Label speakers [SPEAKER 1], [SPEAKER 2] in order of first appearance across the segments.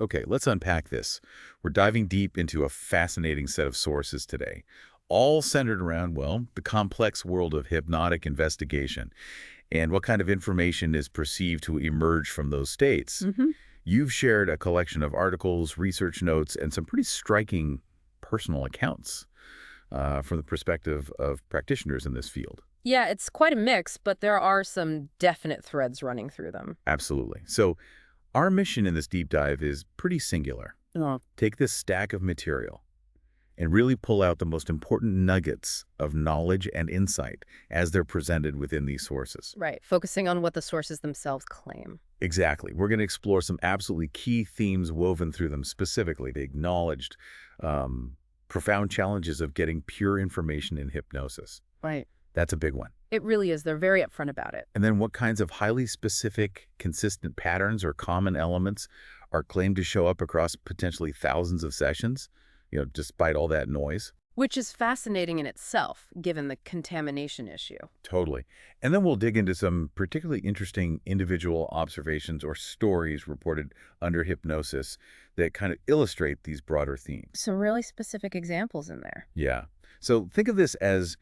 [SPEAKER 1] Okay, let's unpack this. We're diving deep into a fascinating set of sources today, all centered around, well, the complex world of hypnotic investigation and what kind of information is perceived to emerge from those states.
[SPEAKER 2] Hmm.
[SPEAKER 1] You've shared a collection of articles, research notes, and some pretty striking personal accounts from the perspective of practitioners in this field.
[SPEAKER 2] Yeah, it's quite a mix, but there are some definite threads running through them.
[SPEAKER 1] Absolutely. So our mission in this deep dive is pretty singular.
[SPEAKER 2] Oh,
[SPEAKER 1] Take this stack of material and really pull out the most important nuggets of knowledge and insight as they're presented within these sources.
[SPEAKER 2] right. Focusing on what the sources themselves claim.
[SPEAKER 1] Exactly. We're going to explore some absolutely key themes woven through them, specifically the acknowledged profound challenges of getting pure information in hypnosis.
[SPEAKER 2] Right.
[SPEAKER 1] That's a big one.
[SPEAKER 2] It really is. They're very upfront about it.
[SPEAKER 1] And then what kinds of highly specific, consistent patterns or common elements are claimed to show up across potentially thousands of sessions, despite all that noise?
[SPEAKER 2] Which is fascinating in itself, given the contamination issue.
[SPEAKER 1] Totally. And then we'll dig into some particularly interesting individual observations or stories reported under hypnosis that kind of illustrate these broader themes.
[SPEAKER 2] Some really specific examples in there.
[SPEAKER 1] Yeah. So think of this as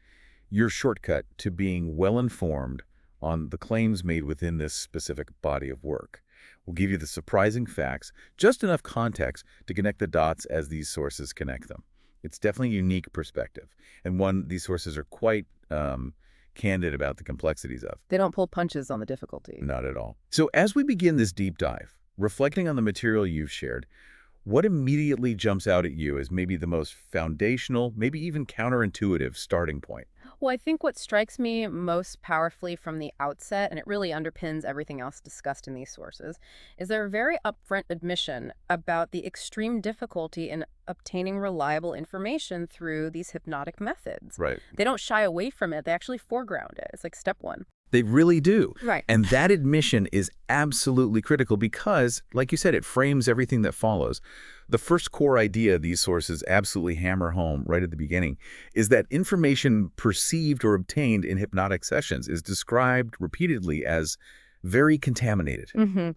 [SPEAKER 1] your shortcut to being well-informed on the claims made within this specific body of work. We'll give you the surprising facts, just enough context to connect the dots as these sources connect them. It's definitely a unique perspective, and one these sources are quite candid about the complexities of.
[SPEAKER 2] They don't pull punches on the difficulty.
[SPEAKER 1] Not at all. So as we begin this deep dive, reflecting on the material you've shared, what immediately jumps out at you as maybe the most foundational, maybe even counterintuitive starting point?
[SPEAKER 2] Well, I think what strikes me most powerfully from the outset, and it really underpins everything else discussed in these sources, is their very upfront admission about the extreme difficulty in obtaining reliable information through these hypnotic methods.
[SPEAKER 1] Right.
[SPEAKER 2] They don't shy away from it. They actually foreground it. It's like step one.
[SPEAKER 1] They really do.
[SPEAKER 2] Right.
[SPEAKER 1] And that admission is absolutely critical because, like you said, it frames everything that follows. The first core idea these sources absolutely hammer home right at the beginning is that information perceived or obtained in hypnotic sessions is described repeatedly as very contaminated.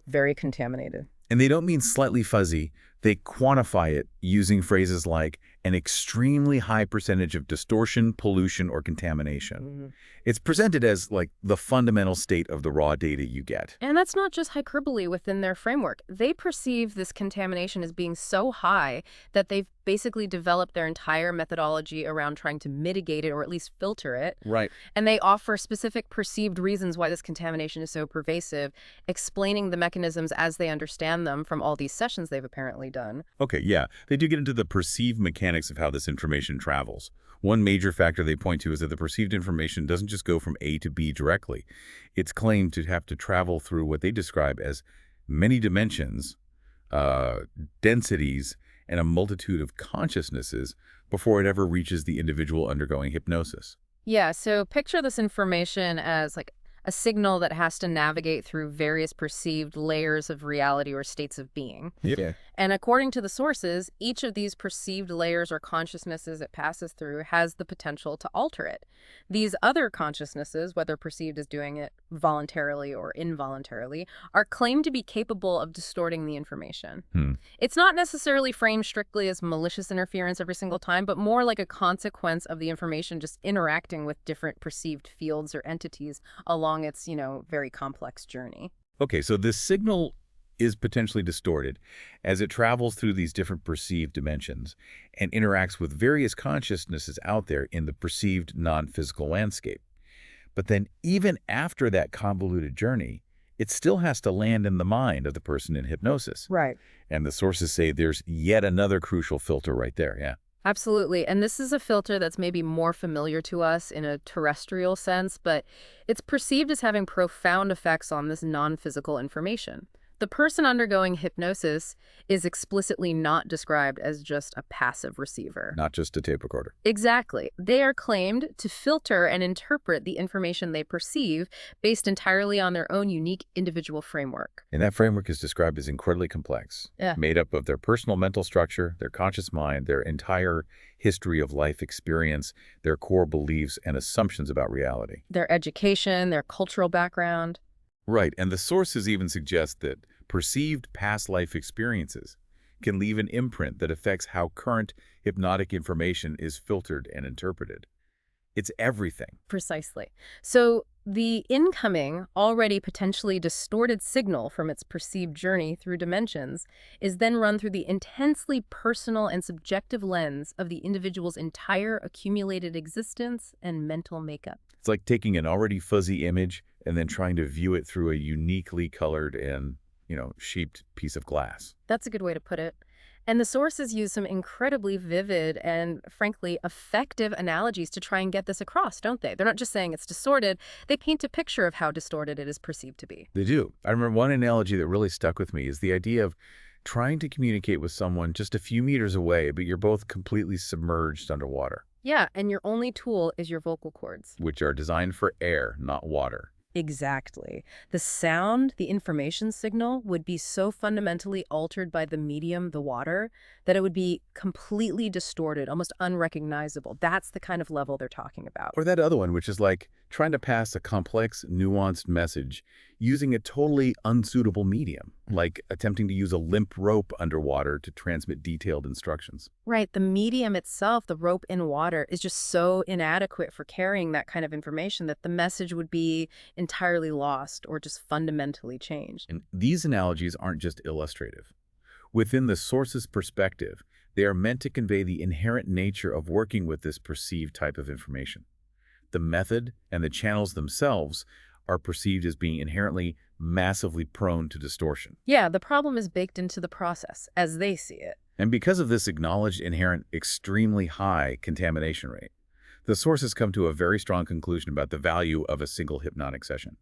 [SPEAKER 2] Very contaminated.
[SPEAKER 1] And they don't mean slightly fuzzy. They quantify it using phrases like an extremely high percentage of distortion, pollution, or contamination. It's presented as like the fundamental state of the raw data you get.
[SPEAKER 2] And that's not just hyperbole within their framework. They perceive this contamination as being so high that they've basically developed their entire methodology around trying to mitigate it or at least filter it.
[SPEAKER 1] Right.
[SPEAKER 2] And they offer specific perceived reasons why this contamination is so pervasive, explaining the mechanisms as they understand them from all these sessions they've apparently done.
[SPEAKER 1] Okay, yeah. They do get into the perceived mechanics of how this information travels. One major factor they point to is that the perceived information doesn't just go from A to B directly. It's claimed to have to travel through what they describe as many dimensions, densities, and a multitude of consciousnesses before it ever reaches the individual undergoing hypnosis.
[SPEAKER 2] Yeah, so picture this information as like a signal that has to navigate through various perceived layers of reality or states of being.
[SPEAKER 1] Yeah.
[SPEAKER 2] And according to the sources, each of these perceived layers or consciousnesses it passes through has the potential to alter it. These other consciousnesses, whether perceived as doing it voluntarily or involuntarily, are claimed to be capable of distorting the information. It's not necessarily framed strictly as malicious interference every single time, but more like a consequence of the information just interacting with different perceived fields or entities along its, very complex journey.
[SPEAKER 1] Okay, so this signal is potentially distorted as it travels through these different perceived dimensions and interacts with various consciousnesses out there in the perceived non-physical landscape. But then even after that convoluted journey, it still has to land in the mind of the person in hypnosis.
[SPEAKER 2] Right.
[SPEAKER 1] And the sources say there's yet another crucial filter right there, yeah.
[SPEAKER 2] Absolutely. And this is a filter that's maybe more familiar to us in a terrestrial sense, but it's perceived as having profound effects on this non-physical information. The person undergoing hypnosis is explicitly not described as just a passive receiver.
[SPEAKER 1] Not just a tape recorder.
[SPEAKER 2] Exactly. They are claimed to filter and interpret the information they perceive based entirely on their own unique individual framework.
[SPEAKER 1] And that framework is described as incredibly complex,
[SPEAKER 2] Yeah.
[SPEAKER 1] made up of their personal mental structure, their conscious mind, their entire history of life experience, their core beliefs and assumptions about reality.
[SPEAKER 2] Their education, their cultural background.
[SPEAKER 1] Right, and the sources even suggest that perceived past life experiences can leave an imprint that affects how current hypnotic information is filtered and interpreted. It's everything.
[SPEAKER 2] Precisely. So the incoming, already potentially distorted signal from its perceived journey through dimensions is then run through the intensely personal and subjective lens of the individual's entire accumulated existence and mental makeup.
[SPEAKER 1] It's like taking an already fuzzy image and then trying to view it through a uniquely colored and, shaped piece of glass.
[SPEAKER 2] That's a good way to put it. And the sources use some incredibly vivid and, frankly, effective analogies to try and get this across, don't they? They're not just saying it's distorted. They paint a picture of how distorted it is perceived to be.
[SPEAKER 1] They do. I remember one analogy that really stuck with me is the idea of trying to communicate with someone just a few meters away, but you're both completely submerged underwater,
[SPEAKER 2] Yeah, and your only tool is your vocal cords.
[SPEAKER 1] which are designed for air, not water.
[SPEAKER 2] Exactly. The sound, the information signal, would be so fundamentally altered by the medium, the water, that it would be completely distorted, almost unrecognizable. That's the kind of level they're talking about.
[SPEAKER 1] Or that other one, which is like trying to pass a complex, nuanced message using a totally unsuitable medium, like attempting to use a limp rope underwater to transmit detailed instructions.
[SPEAKER 2] Right, the medium itself, the rope in water, is just so inadequate for carrying that kind of information that the message would be entirely lost or just fundamentally changed.
[SPEAKER 1] And these analogies aren't just illustrative. Within the source's perspective, they are meant to convey the inherent nature of working with this perceived type of information. The method and the channels themselves are perceived as being inherently massively prone to distortion.
[SPEAKER 2] Yeah, the problem is baked into the process, as they see it.
[SPEAKER 1] And because of this acknowledged inherent extremely high contamination rate, the sources come to a very strong conclusion about the value of a single hypnotic session.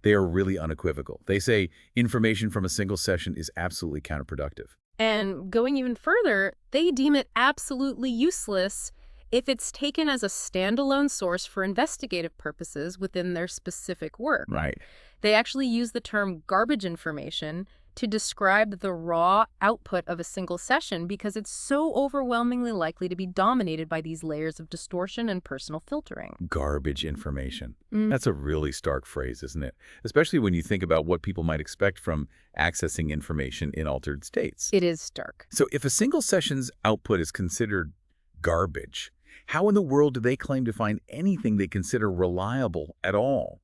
[SPEAKER 1] They are really unequivocal. They say information from a single session is absolutely counterproductive.
[SPEAKER 2] And going even further, they deem it absolutely useless if it's taken as a standalone source for investigative purposes within their specific work.
[SPEAKER 1] Right.
[SPEAKER 2] They actually use the term garbage information to describe the raw output of a single session because it's so overwhelmingly likely to be dominated by these layers of distortion and personal filtering.
[SPEAKER 1] Garbage information. That's a really stark phrase, isn't it? Especially when you think about what people might expect from accessing information in altered states.
[SPEAKER 2] It is stark.
[SPEAKER 1] So if a single session's output is considered garbage, how in the world do they claim to find anything they consider reliable at all?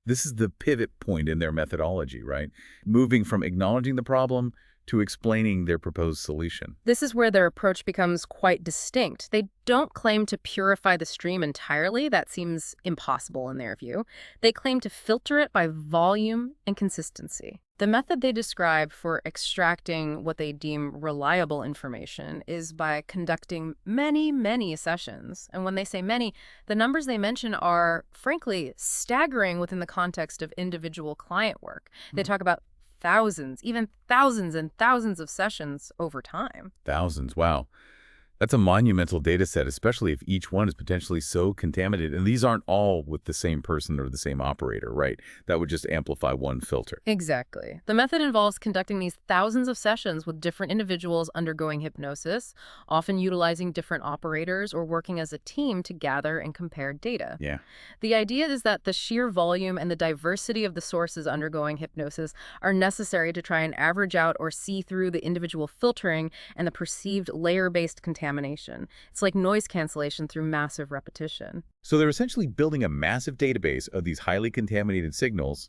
[SPEAKER 1] This is the pivot point in their methodology, right? Moving from acknowledging the problem to explaining their proposed solution.
[SPEAKER 2] This is where their approach becomes quite distinct. They don't claim to purify the stream entirely. That seems impossible in their view. They claim to filter it by volume and consistency. The method they describe for extracting what they deem reliable information is by conducting many, many sessions. And when they say many, the numbers they mention are, frankly, staggering within the context of individual client work. They talk about thousands, even thousands and thousands of sessions over time.
[SPEAKER 1] Thousands, wow. That's a monumental data set, especially if each one is potentially so contaminated. And these aren't all with the same person or the same operator, right? That would just amplify one filter.
[SPEAKER 2] Exactly. The method involves conducting these thousands of sessions with different individuals undergoing hypnosis, often utilizing different operators or working as a team to gather and compare data.
[SPEAKER 1] Yeah.
[SPEAKER 2] The idea is that the sheer volume and the diversity of the sources undergoing hypnosis are necessary to try and average out or see through the individual filtering and the perceived layer-based contamination. It's like noise cancellation through massive repetition.
[SPEAKER 1] So they're essentially building a massive database of these highly contaminated signals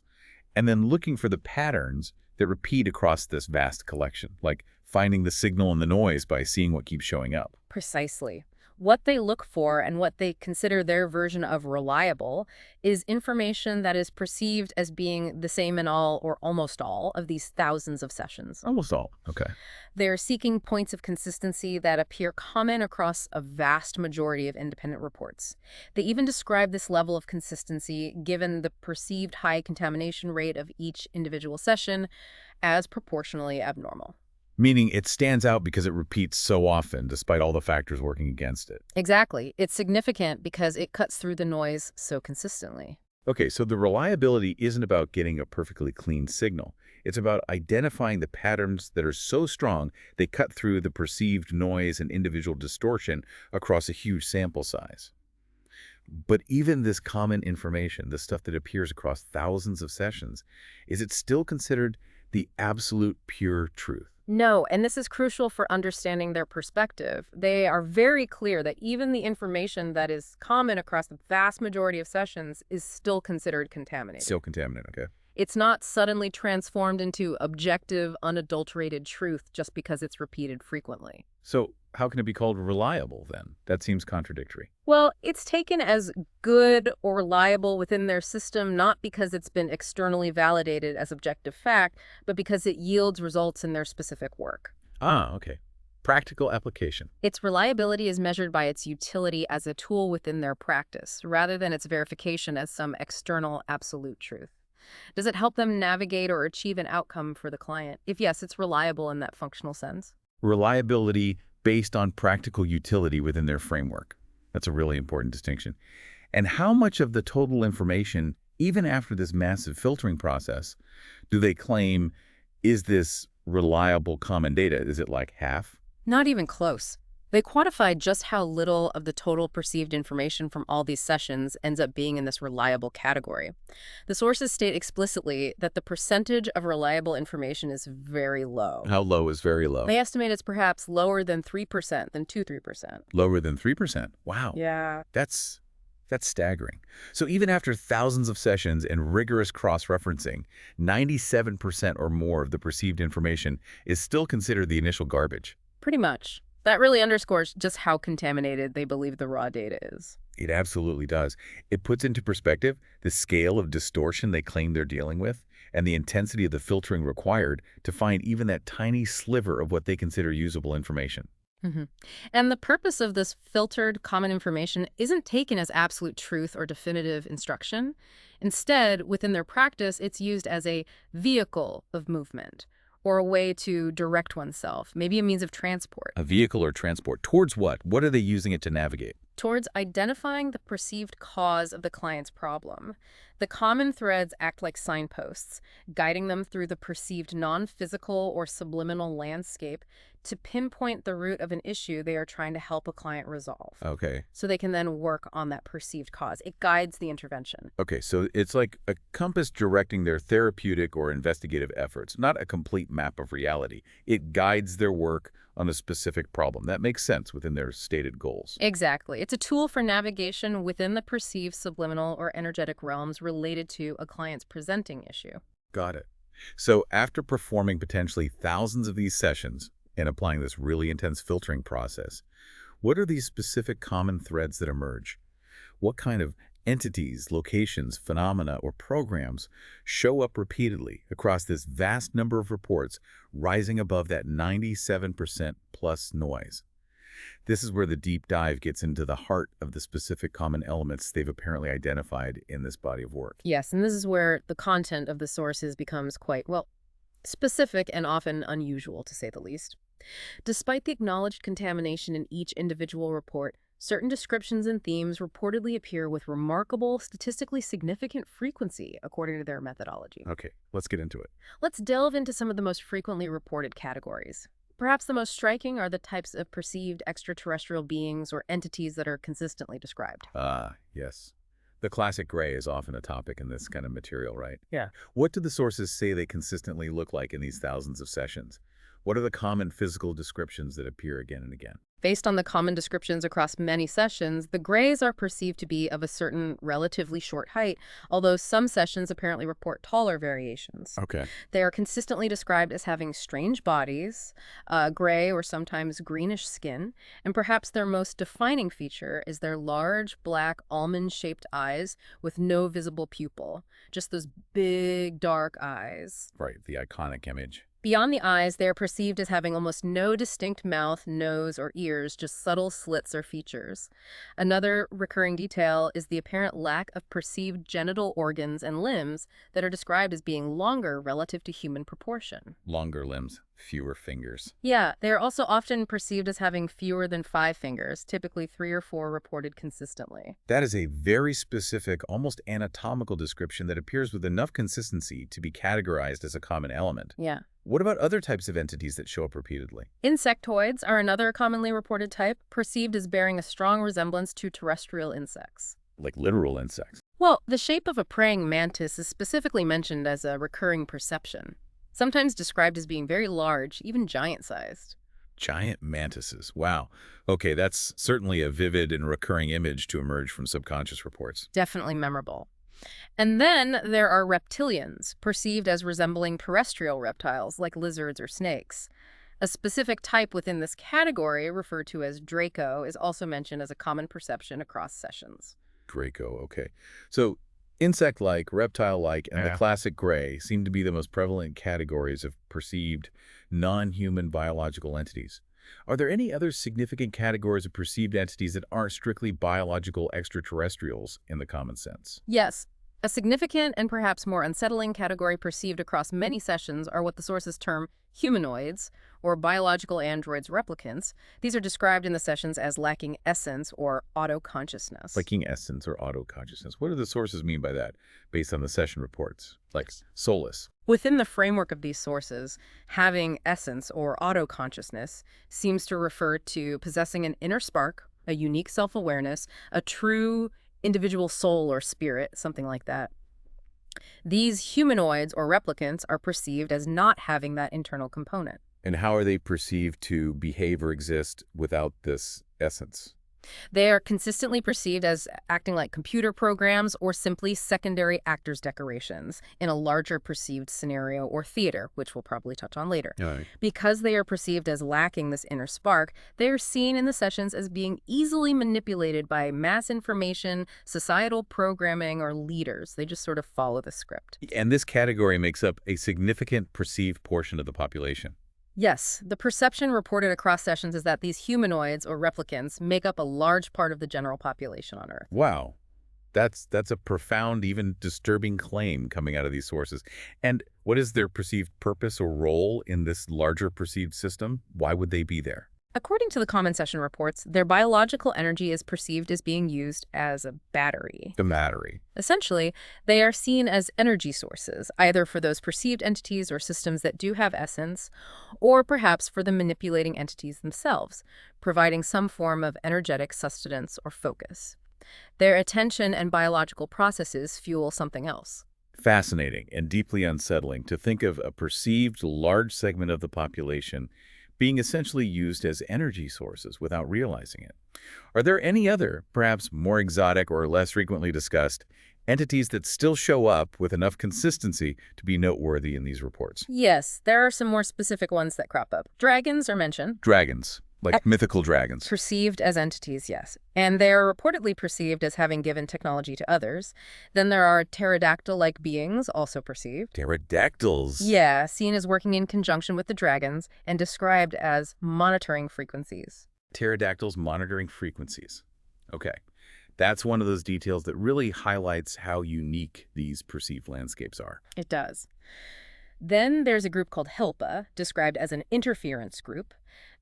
[SPEAKER 1] and then looking for the patterns that repeat across this vast collection, like finding the signal in the noise by seeing what keeps showing up.
[SPEAKER 2] Precisely. What they look for and what they consider their version of reliable is information that is perceived as being the same in all or almost all of these thousands of sessions.
[SPEAKER 1] Almost all. Okay.
[SPEAKER 2] They're seeking points of consistency that appear common across a vast majority of independent reports. They even describe this level of consistency, given the perceived high contamination rate of each individual session, as proportionally abnormal.
[SPEAKER 1] Meaning it stands out because it repeats so often, despite all the factors working against it.
[SPEAKER 2] Exactly. It's significant because it cuts through the noise so consistently.
[SPEAKER 1] Okay, so the reliability isn't about getting a perfectly clean signal. It's about identifying the patterns that are so strong they cut through the perceived noise and individual distortion across a huge sample size. But even this common information, the stuff that appears across thousands of sessions, is it still considered the absolute pure truth?
[SPEAKER 2] No, and this is crucial for understanding their perspective. They are very clear that even the information that is common across the vast majority of sessions is still considered contaminated.
[SPEAKER 1] Still contaminated, okay.
[SPEAKER 2] It's not suddenly transformed into objective, unadulterated truth just because it's repeated frequently.
[SPEAKER 1] So how can it be called reliable then? That seems contradictory.
[SPEAKER 2] Well, it's taken as good or reliable within their system not because it's been externally validated as objective fact, but because it yields results in their specific work.
[SPEAKER 1] Ah, okay. Practical application.
[SPEAKER 2] Its reliability is measured by its utility as a tool within their practice, rather than its verification as some external absolute truth. Does it help them navigate or achieve an outcome for the client? If yes, it's reliable in that functional sense.
[SPEAKER 1] Reliability based on practical utility within their framework. That's a really important distinction. And how much of the total information, even after this massive filtering process, do they claim is this reliable common data? Is it like half?
[SPEAKER 2] Not even close. They quantified just how little of the total perceived information from all these sessions ends up being in this reliable category. The sources state explicitly that the percentage of reliable information is very low.
[SPEAKER 1] How low is very low?
[SPEAKER 2] They estimate it's perhaps lower than 3%, than 2–3%.
[SPEAKER 1] Lower than 3%. Wow.
[SPEAKER 2] Yeah.
[SPEAKER 1] That's staggering. So even after thousands of sessions and rigorous cross-referencing, 97% or more of the perceived information is still considered the initial garbage.
[SPEAKER 2] Pretty much. That really underscores just how contaminated they believe the raw data is.
[SPEAKER 1] It absolutely does. It puts into perspective the scale of distortion they claim they're dealing with and the intensity of the filtering required to find even that tiny sliver of what they consider usable information.
[SPEAKER 2] And the purpose of this filtered common information isn't taken as absolute truth or definitive instruction. Instead, within their practice, it's used as a vehicle of movement or a way to direct oneself, maybe a means of transport.
[SPEAKER 1] A vehicle or transport. Towards what? What are they using it to navigate?
[SPEAKER 2] Towards identifying the perceived cause of the client's problem. The common threads act like signposts, guiding them through the perceived non-physical or subliminal landscape to pinpoint the root of an issue they are trying to help a client resolve.
[SPEAKER 1] Okay.
[SPEAKER 2] So they can then work on that perceived cause. It guides the intervention.
[SPEAKER 1] Okay, so it's like a compass directing their therapeutic or investigative efforts, not a complete map of reality. It guides their work on a specific problem. That makes sense within their stated goals.
[SPEAKER 2] Exactly. It's a tool for navigation within the perceived subliminal or energetic realms related to a client's presenting issue.
[SPEAKER 1] Got it. So after performing potentially thousands of these sessions and applying this really intense filtering process, what are these specific common threads that emerge? What kind of entities, locations, phenomena, or programs show up repeatedly across this vast number of reports, rising above that 97% plus noise? This is where the deep dive gets into the heart of the specific common elements they've apparently identified in this body of work.
[SPEAKER 2] Yes, and this is where the content of the sources becomes quite, well, specific and often unusual, to say the least. Despite the acknowledged contamination in each individual report, certain descriptions and themes reportedly appear with remarkable, statistically significant frequency, according to their methodology.
[SPEAKER 1] Okay, let's get into it.
[SPEAKER 2] Let's delve into some of the most frequently reported categories. Perhaps the most striking are the types of perceived extraterrestrial beings or entities that are consistently described.
[SPEAKER 1] Ah, yes. The classic gray is often a topic in this kind of material, right?
[SPEAKER 2] Yeah.
[SPEAKER 1] What do the sources say they consistently look like in these thousands of sessions? What are the common physical descriptions that appear again and again?
[SPEAKER 2] Based on the common descriptions across many sessions, the grays are perceived to be of a certain relatively short height, although some sessions apparently report taller variations.
[SPEAKER 1] Okay.
[SPEAKER 2] They are consistently described as having strange bodies, gray or sometimes greenish skin, and perhaps their most defining feature is their large, black, almond-shaped eyes with no visible pupil, just those big, dark eyes.
[SPEAKER 1] Right, the iconic image.
[SPEAKER 2] Beyond the eyes, they are perceived as having almost no distinct mouth, nose, or ears, just subtle slits or features. Another recurring detail is the apparent lack of perceived genital organs and limbs that are described as being longer relative to human proportion.
[SPEAKER 1] Longer limbs, fewer fingers.
[SPEAKER 2] Yeah, they are also often perceived as having fewer than 5 fingers, typically 3 or 4 reported consistently.
[SPEAKER 1] That is a very specific, almost anatomical description that appears with enough consistency to be categorized as a common element.
[SPEAKER 2] Yeah.
[SPEAKER 1] What about other types of entities that show up repeatedly?
[SPEAKER 2] Insectoids are another commonly reported type, perceived as bearing a strong resemblance to terrestrial insects.
[SPEAKER 1] Like literal insects.
[SPEAKER 2] Well, the shape of a praying mantis is specifically mentioned as a recurring perception. sometimes described as being very large, even giant-sized.
[SPEAKER 1] Giant mantises. Wow. Okay, that's certainly a vivid and recurring image to emerge from subconscious reports.
[SPEAKER 2] Definitely memorable. And then there are reptilians, perceived as resembling terrestrial reptiles like lizards or snakes. A specific type within this category, referred to as Draco, is also mentioned as a common perception across sessions.
[SPEAKER 1] Draco, okay. So insect-like, reptile-like, and the
[SPEAKER 3] Yeah.
[SPEAKER 1] classic gray seem to be the most prevalent categories of perceived non-human biological entities. Are there any other significant categories of perceived entities that aren't strictly biological extraterrestrials in the common sense?
[SPEAKER 2] Yes, a significant and perhaps more unsettling category perceived across many sessions are what the sources term humanoids, or biological androids replicants. These are described in the sessions as lacking essence or auto-consciousness.
[SPEAKER 1] Lacking essence or auto-consciousness. What do the sources mean by that, based on the session reports? Like soulless.
[SPEAKER 2] Within the framework of these sources, having essence or auto-consciousness seems to refer to possessing an inner spark, a unique self-awareness, a true individual soul or spirit, something like that. These humanoids or replicants are perceived as not having that internal component.
[SPEAKER 1] And how are they perceived to behave or exist without this essence?
[SPEAKER 2] They are consistently perceived as acting like computer programs or simply secondary actors' decorations in a larger perceived scenario or theater, which we'll probably touch on later.
[SPEAKER 1] All right.
[SPEAKER 2] Because they are perceived as lacking this inner spark, they are seen in the sessions as being easily manipulated by mass information, societal programming, or leaders. They just sort of follow the script.
[SPEAKER 1] And this category makes up a significant perceived portion of the population.
[SPEAKER 2] Yes, the perception reported across sessions is that these humanoids or replicants make up a large part of the general population on Earth.
[SPEAKER 1] Wow. That's a profound, even disturbing claim coming out of these sources. And what is their perceived purpose or role in this larger perceived system? Why would they be there?
[SPEAKER 2] According to the common session reports, their biological energy is perceived as being used as a battery.
[SPEAKER 1] The battery.
[SPEAKER 2] Essentially, they are seen as energy sources, either for those perceived entities or systems that do have essence, or perhaps for the manipulating entities themselves, providing some form of energetic sustenance or focus. Their attention and biological processes fuel something else.
[SPEAKER 1] Fascinating and deeply unsettling to think of a perceived large segment of the population being essentially used as energy sources without realizing it. Are there any other, perhaps more exotic or less frequently discussed, entities that still show up with enough consistency to be noteworthy in these reports?
[SPEAKER 2] Yes, there are some more specific ones that crop up. Dragons are mentioned.
[SPEAKER 1] Dragons, like mythical dragons.
[SPEAKER 2] Perceived as entities, yes. And they are reportedly perceived as having given technology to others. Then there are pterodactyl-like beings, also perceived.
[SPEAKER 1] Pterodactyls.
[SPEAKER 2] Yeah, seen as working in conjunction with the dragons and described as monitoring frequencies.
[SPEAKER 1] Pterodactyls monitoring frequencies. Okay. That's one of those details that really highlights how unique these perceived landscapes are.
[SPEAKER 2] It does. Then there's a group called HELPA, described as an interference group.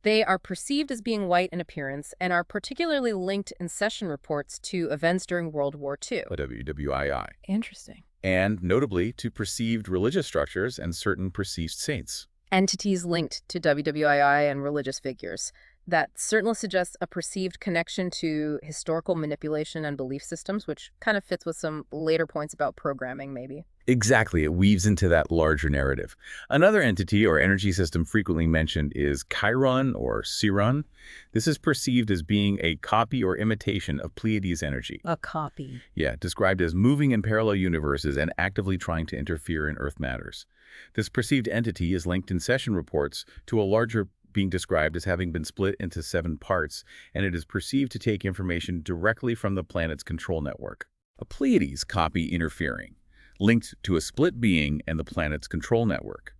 [SPEAKER 2] They are perceived as being white in appearance and are particularly linked in session reports to events during World War II.
[SPEAKER 1] A WWII.
[SPEAKER 2] Interesting.
[SPEAKER 1] And notably to perceived religious structures and certain perceived saints.
[SPEAKER 2] Entities linked to WWII and religious figures. That certainly suggests a perceived connection to historical manipulation and belief systems, which kind of fits with some later points about programming, maybe.
[SPEAKER 1] Exactly. It weaves into that larger narrative. Another entity or energy system frequently mentioned is Chiron or Chiron. This is perceived as being a copy or imitation of Pleiades energy.
[SPEAKER 2] A copy.
[SPEAKER 1] Yeah, described as moving in parallel universes and actively trying to interfere in Earth matters. This perceived entity is linked in session reports to a larger being described as having been split into 7 parts, and it is perceived to take information directly from the planet's control network. A Pleiades copy interfering, linked to a split being and the planet's control network.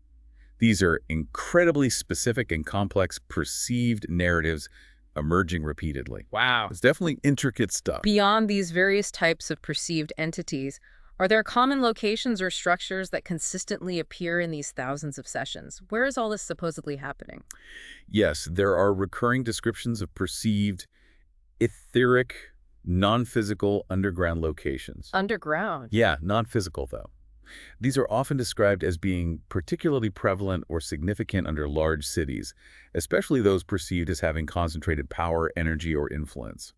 [SPEAKER 1] These are incredibly specific and complex perceived narratives emerging repeatedly.
[SPEAKER 3] Wow.
[SPEAKER 1] It's definitely intricate stuff.
[SPEAKER 2] Beyond these various types of perceived entities, are there common locations or structures that consistently appear in these thousands of sessions? Where is all this supposedly happening?
[SPEAKER 1] Yes, there are recurring descriptions of perceived etheric, non-physical underground locations.
[SPEAKER 2] Underground.
[SPEAKER 1] Yeah, non-physical though. These are often described as being particularly prevalent or significant under large cities, especially those perceived as having concentrated power, energy, or influence.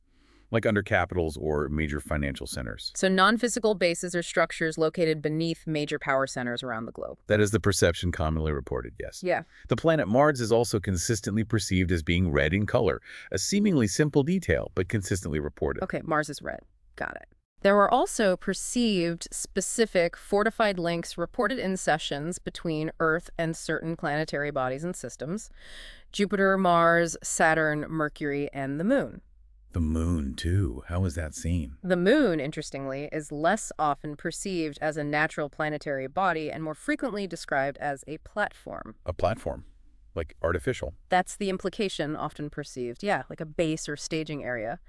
[SPEAKER 1] like under capitals or major financial centers.
[SPEAKER 2] So non-physical bases are structures located beneath major power centers around the globe.
[SPEAKER 1] That is the perception commonly reported, yes.
[SPEAKER 2] Yeah.
[SPEAKER 1] The planet Mars is also consistently perceived as being red in color, a seemingly simple detail, but consistently reported.
[SPEAKER 2] Okay, Mars is red. Got it. There were also perceived specific fortified links reported in sessions between Earth and certain planetary bodies and systems: Jupiter, Mars, Saturn, Mercury, and the Moon.
[SPEAKER 1] The moon, too. How is that seen?
[SPEAKER 2] The Moon, interestingly, is less often perceived as a natural planetary body and more frequently described as a platform.
[SPEAKER 1] A platform, like artificial.
[SPEAKER 2] That's the implication often perceived. Yeah, like a base or staging area.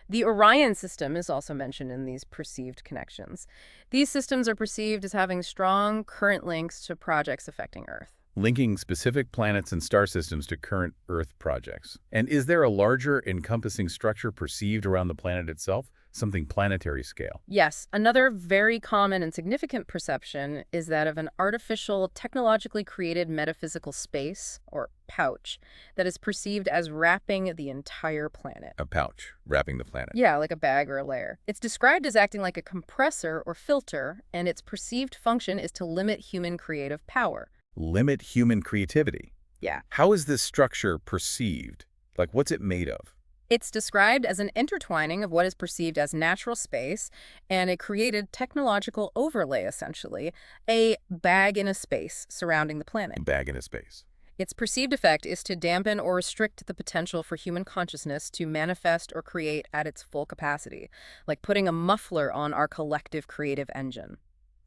[SPEAKER 2] The Orion system is also mentioned in these perceived connections. These systems are perceived as having strong current links to projects affecting Earth.
[SPEAKER 1] Linking specific planets and star systems to current Earth projects. And is there a larger encompassing structure perceived around the planet itself? Something planetary scale?
[SPEAKER 2] Yes, another very common and significant perception is that of an artificial, technologically created metaphysical space, or pouch, that is perceived as wrapping the entire planet.
[SPEAKER 1] A pouch wrapping the planet.
[SPEAKER 2] Yeah, like a bag or a layer. It's described as acting like a compressor or filter, and its perceived function is to limit human creative power.
[SPEAKER 1] Limit human creativity.
[SPEAKER 2] Yeah.
[SPEAKER 1] How is this structure perceived? Like, what's it made of?
[SPEAKER 2] It's described as an intertwining of what is perceived as natural space and a created technological overlay, essentially, a bag in a space surrounding the planet.
[SPEAKER 1] A bag in a space.
[SPEAKER 2] Its perceived effect is to dampen or restrict the potential for human consciousness to manifest or create at its full capacity, like putting a muffler on our collective creative engine.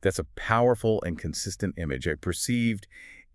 [SPEAKER 1] That's a powerful and consistent image, a perceived,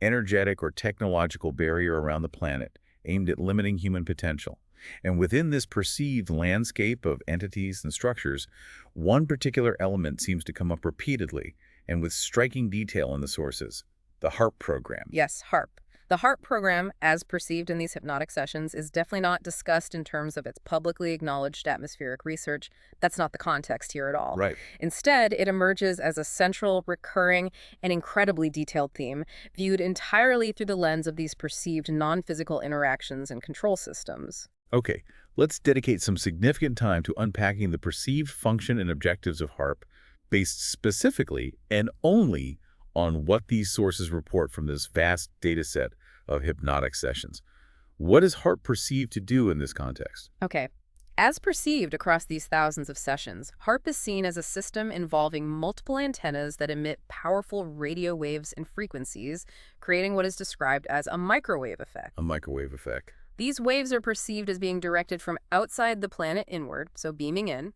[SPEAKER 1] energetic, or technological barrier around the planet aimed at limiting human potential. And within this perceived landscape of entities and structures, one particular element seems to come up repeatedly and with striking detail in the sources: the HAARP program.
[SPEAKER 2] Yes, HAARP. The HAARP program, as perceived in these hypnotic sessions, is definitely not discussed in terms of its publicly acknowledged atmospheric research. That's not the context here at all.
[SPEAKER 1] Right.
[SPEAKER 2] Instead, it emerges as a central, recurring, and incredibly detailed theme, viewed entirely through the lens of these perceived non-physical interactions and control systems.
[SPEAKER 1] Okay, let's dedicate some significant time to unpacking the perceived function and objectives of HAARP, based specifically and only on what these sources report from this vast data set of hypnotic sessions. What is HAARP perceived to do in this context?
[SPEAKER 2] Okay. As perceived across these thousands of sessions, HAARP is seen as a system involving multiple antennas that emit powerful radio waves and frequencies, creating what is described as a microwave effect.
[SPEAKER 1] A microwave effect.
[SPEAKER 2] These waves are perceived as being directed from outside the planet inward, so beaming in.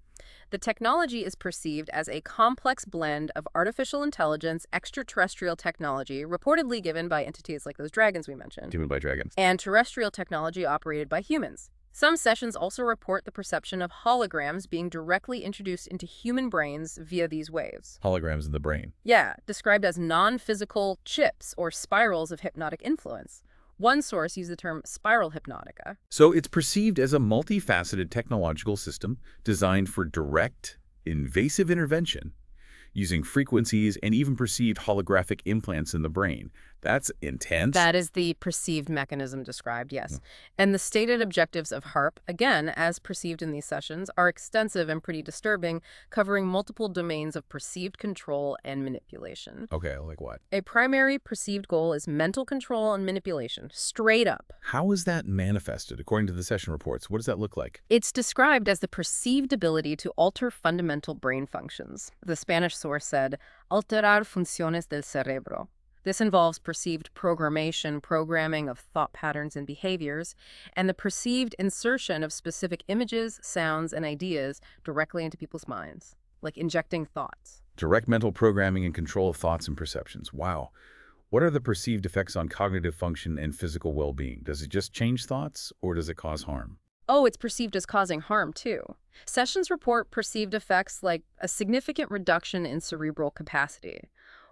[SPEAKER 2] The technology is perceived as a complex blend of artificial intelligence, extraterrestrial technology, reportedly given by entities like those dragons we mentioned,
[SPEAKER 1] Given by dragons.
[SPEAKER 2] and terrestrial technology operated by humans. Some sessions also report the perception of holograms being directly introduced into human brains via these waves.
[SPEAKER 1] Holograms in the brain.
[SPEAKER 2] Yeah, described as non-physical chips or spirals of hypnotic influence. One source used the term spiral hypnotica.
[SPEAKER 1] So it's perceived as a multifaceted technological system designed for direct, invasive intervention using frequencies and even perceived holographic implants in the brain. That's intense.
[SPEAKER 2] That is the perceived mechanism described, yes. And the stated objectives of HAARP, again, as perceived in these sessions, are extensive and pretty disturbing, covering multiple domains of perceived control and manipulation.
[SPEAKER 1] Okay, like what?
[SPEAKER 2] A primary perceived goal is mental control and manipulation, straight up.
[SPEAKER 1] How is that manifested according to the session reports? What does that look like?
[SPEAKER 2] It's described as the perceived ability to alter fundamental brain functions. The Spanish source said, alterar funciones del cerebro. This involves perceived programming of thought patterns and behaviors, and the perceived insertion of specific images, sounds, and ideas directly into people's minds, like injecting thoughts.
[SPEAKER 1] Direct mental programming and control of thoughts and perceptions. Wow. What are the perceived effects on cognitive function and physical well-being? Does it just change thoughts, or does it cause harm?
[SPEAKER 2] Oh, it's perceived as causing harm, too. Sessions report perceived effects like a significant reduction in cerebral capacity.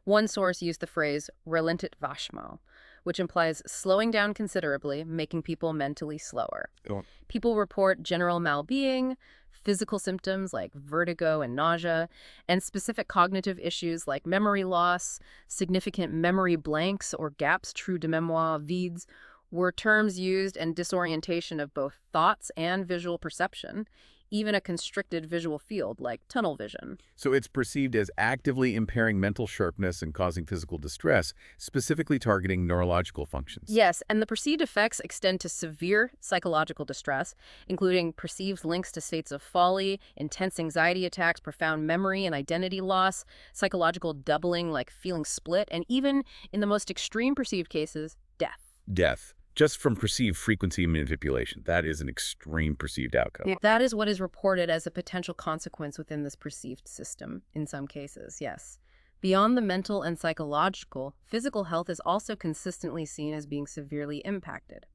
[SPEAKER 2] One source used the phrase relentit vachmo, which implies slowing down considerably, making people mentally slower.
[SPEAKER 1] Oh.
[SPEAKER 2] People report general mal-being, physical symptoms like vertigo and nausea, and specific cognitive issues like memory loss, significant memory blanks or gaps, trou de mémoire vides, were terms used, and disorientation of both thoughts and visual perception. even a constricted visual field like tunnel vision.
[SPEAKER 1] So it's perceived as actively impairing mental sharpness and causing physical distress, specifically targeting neurological functions.
[SPEAKER 2] Yes, and the perceived effects extend to severe psychological distress, including perceived links to states of folly, intense anxiety attacks, profound memory and identity loss, psychological doubling like feeling split, and even, in the most extreme perceived cases, death.
[SPEAKER 1] Death. Just from perceived frequency manipulation. That is an extreme perceived outcome.
[SPEAKER 2] Yeah. That is what is reported as a potential consequence within this perceived system, in some cases, yes. Beyond the mental and psychological, physical health is also consistently seen as being severely impacted.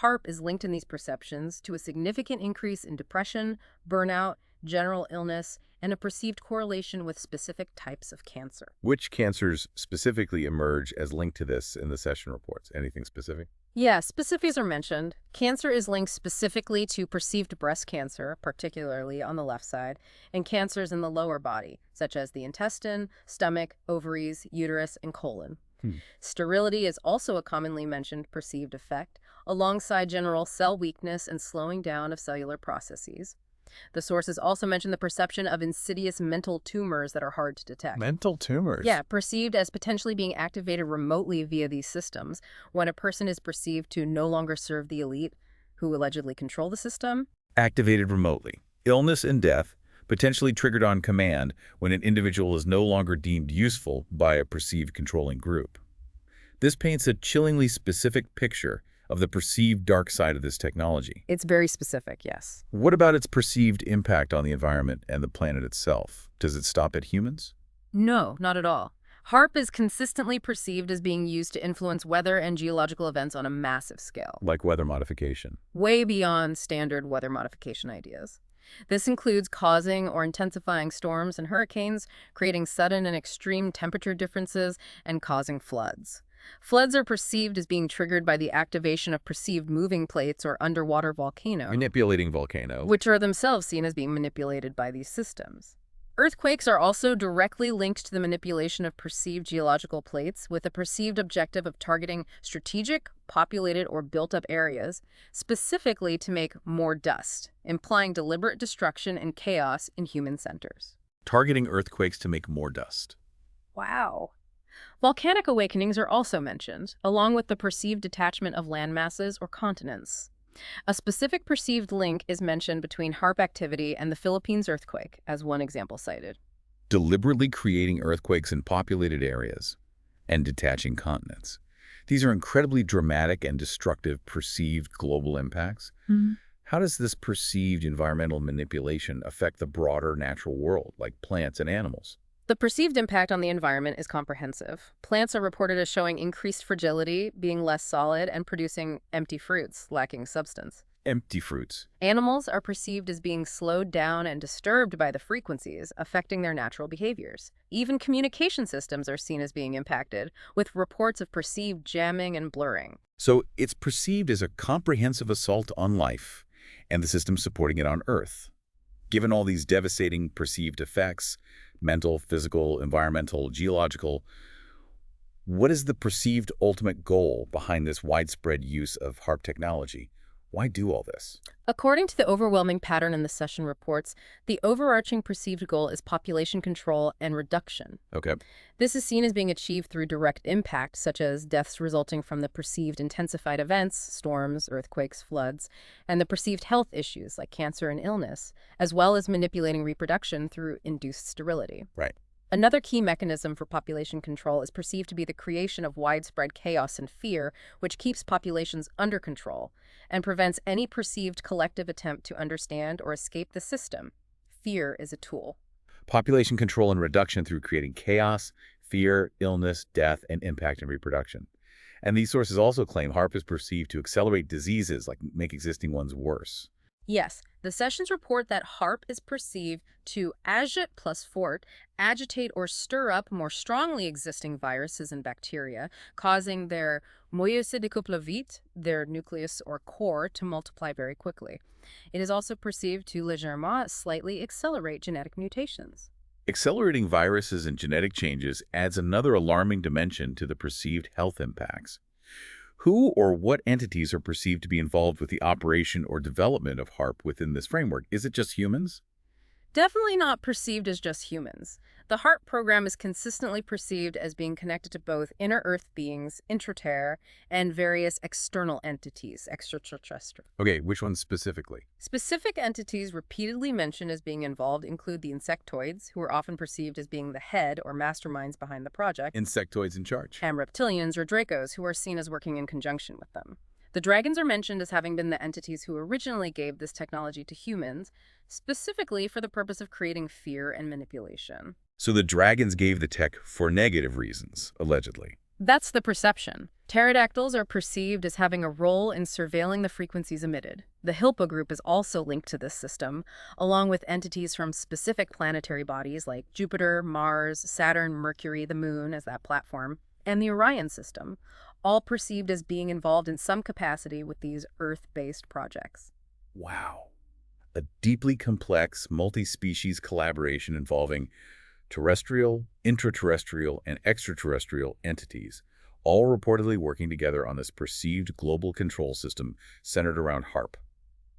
[SPEAKER 2] HAARP is linked in these perceptions to a significant increase in depression, burnout, general illness, and a perceived correlation with specific types of cancer.
[SPEAKER 1] Which cancers specifically emerge as linked to this in the session reports? Anything specific?
[SPEAKER 2] Yeah, specifics are mentioned. Cancer is linked specifically to perceived breast cancer, particularly on the left side, and cancers in the lower body, such as the intestine, stomach, ovaries, uterus, and colon. Sterility is also a commonly mentioned perceived effect, alongside general cell weakness and slowing down of cellular processes. The sources also mention the perception of insidious mental tumors that are hard to detect.
[SPEAKER 1] Mental tumors?
[SPEAKER 2] Yeah, perceived as potentially being activated remotely via these systems when a person is perceived to no longer serve the elite who allegedly control the system.
[SPEAKER 1] Activated remotely. Illness and death, potentially triggered on command when an individual is no longer deemed useful by a perceived controlling group. This paints a chillingly specific picture of the perceived dark side of this technology.
[SPEAKER 2] It's very specific, yes.
[SPEAKER 1] What about its perceived impact on the environment and the planet itself? Does it stop at humans?
[SPEAKER 2] No, not at all. HAARP is consistently perceived as being used to influence weather and geological events on a massive scale,
[SPEAKER 1] Like weather modification.
[SPEAKER 2] way beyond standard weather modification ideas. This includes causing or intensifying storms and hurricanes, creating sudden and extreme temperature differences, and causing floods. Floods are perceived as being triggered by the activation of perceived moving plates or underwater volcanoes,
[SPEAKER 1] Manipulating volcano.
[SPEAKER 2] which are themselves seen as being manipulated by these systems. Earthquakes are also directly linked to the manipulation of perceived geological plates, with a perceived objective of targeting strategic, populated, or built-up areas, specifically to make more dust, implying deliberate destruction and chaos in human centers.
[SPEAKER 1] Targeting earthquakes to make more dust.
[SPEAKER 2] Wow. Volcanic awakenings are also mentioned, along with the perceived detachment of land masses or continents. A specific perceived link is mentioned between HAARP activity and the Philippines earthquake, as one example cited.
[SPEAKER 1] Deliberately creating earthquakes in populated areas and detaching continents. These are incredibly dramatic and destructive perceived global impacts. How does this perceived environmental manipulation affect the broader natural world, like plants and animals?
[SPEAKER 2] The perceived impact on the environment is comprehensive. Plants are reported as showing increased fragility, being less solid, and producing empty fruits, lacking substance.
[SPEAKER 1] Empty fruits.
[SPEAKER 2] Animals are perceived as being slowed down and disturbed by the frequencies, affecting their natural behaviors. Even communication systems are seen as being impacted, with reports of perceived jamming and blurring.
[SPEAKER 1] So it's perceived as a comprehensive assault on life and the system supporting it on Earth. Given all these devastating perceived effects, mental, physical, environmental, geological, what is the perceived ultimate goal behind this widespread use of HAARP technology? Why do all this?
[SPEAKER 2] According to the overwhelming pattern in the session reports, the overarching perceived goal is population control and reduction.
[SPEAKER 1] Okay.
[SPEAKER 2] This is seen as being achieved through direct impact, such as deaths resulting from the perceived intensified events, storms, earthquakes, floods, and the perceived health issues like cancer and illness, as well as manipulating reproduction through induced sterility.
[SPEAKER 1] Right.
[SPEAKER 2] Another key mechanism for population control is perceived to be the creation of widespread chaos and fear, which keeps populations under control and prevents any perceived collective attempt to understand or escape the system. Fear is a tool.
[SPEAKER 1] Population control and reduction through creating chaos, fear, illness, death, and impact in reproduction. And these sources also claim HAARP is perceived to accelerate diseases, like make existing ones worse.
[SPEAKER 2] Yes, the sessions report that HAARP is perceived to agit plus fort, agitate or stir up more strongly existing viruses and bacteria, causing their moyeu se découple vite, their nucleus or core, to multiply very quickly. It is also perceived to légèrement slightly accelerate genetic mutations.
[SPEAKER 1] Accelerating viruses and genetic changes adds another alarming dimension to the perceived health impacts. Who or what entities are perceived to be involved with the operation or development of HAARP within this framework? Is it just humans?
[SPEAKER 2] Definitely not perceived as just humans. The HAARP program is consistently perceived as being connected to both inner Earth beings, intraterre, and various external entities, extraterrestrial.
[SPEAKER 1] Okay, which ones specifically?
[SPEAKER 2] Specific entities repeatedly mentioned as being involved include the insectoids, who are often perceived as being the head or masterminds behind the project,
[SPEAKER 1] Insectoids in charge.
[SPEAKER 2] and reptilians or dracos, who are seen as working in conjunction with them. The dragons are mentioned as having been the entities who originally gave this technology to humans, specifically for the purpose of creating fear and manipulation.
[SPEAKER 1] So the dragons gave the tech for negative reasons, allegedly.
[SPEAKER 2] That's the perception. Pterodactyls are perceived as having a role in surveilling the frequencies emitted. The Hilpa group is also linked to this system, along with entities from specific planetary bodies like Jupiter, Mars, Saturn, Mercury, the Moon as that platform, and the Orion system, all perceived as being involved in some capacity with these Earth-based projects.
[SPEAKER 1] Wow. A deeply complex, multi-species collaboration involving terrestrial, intraterrestrial, and extraterrestrial entities, all reportedly working together on this perceived global control system centered around HAARP.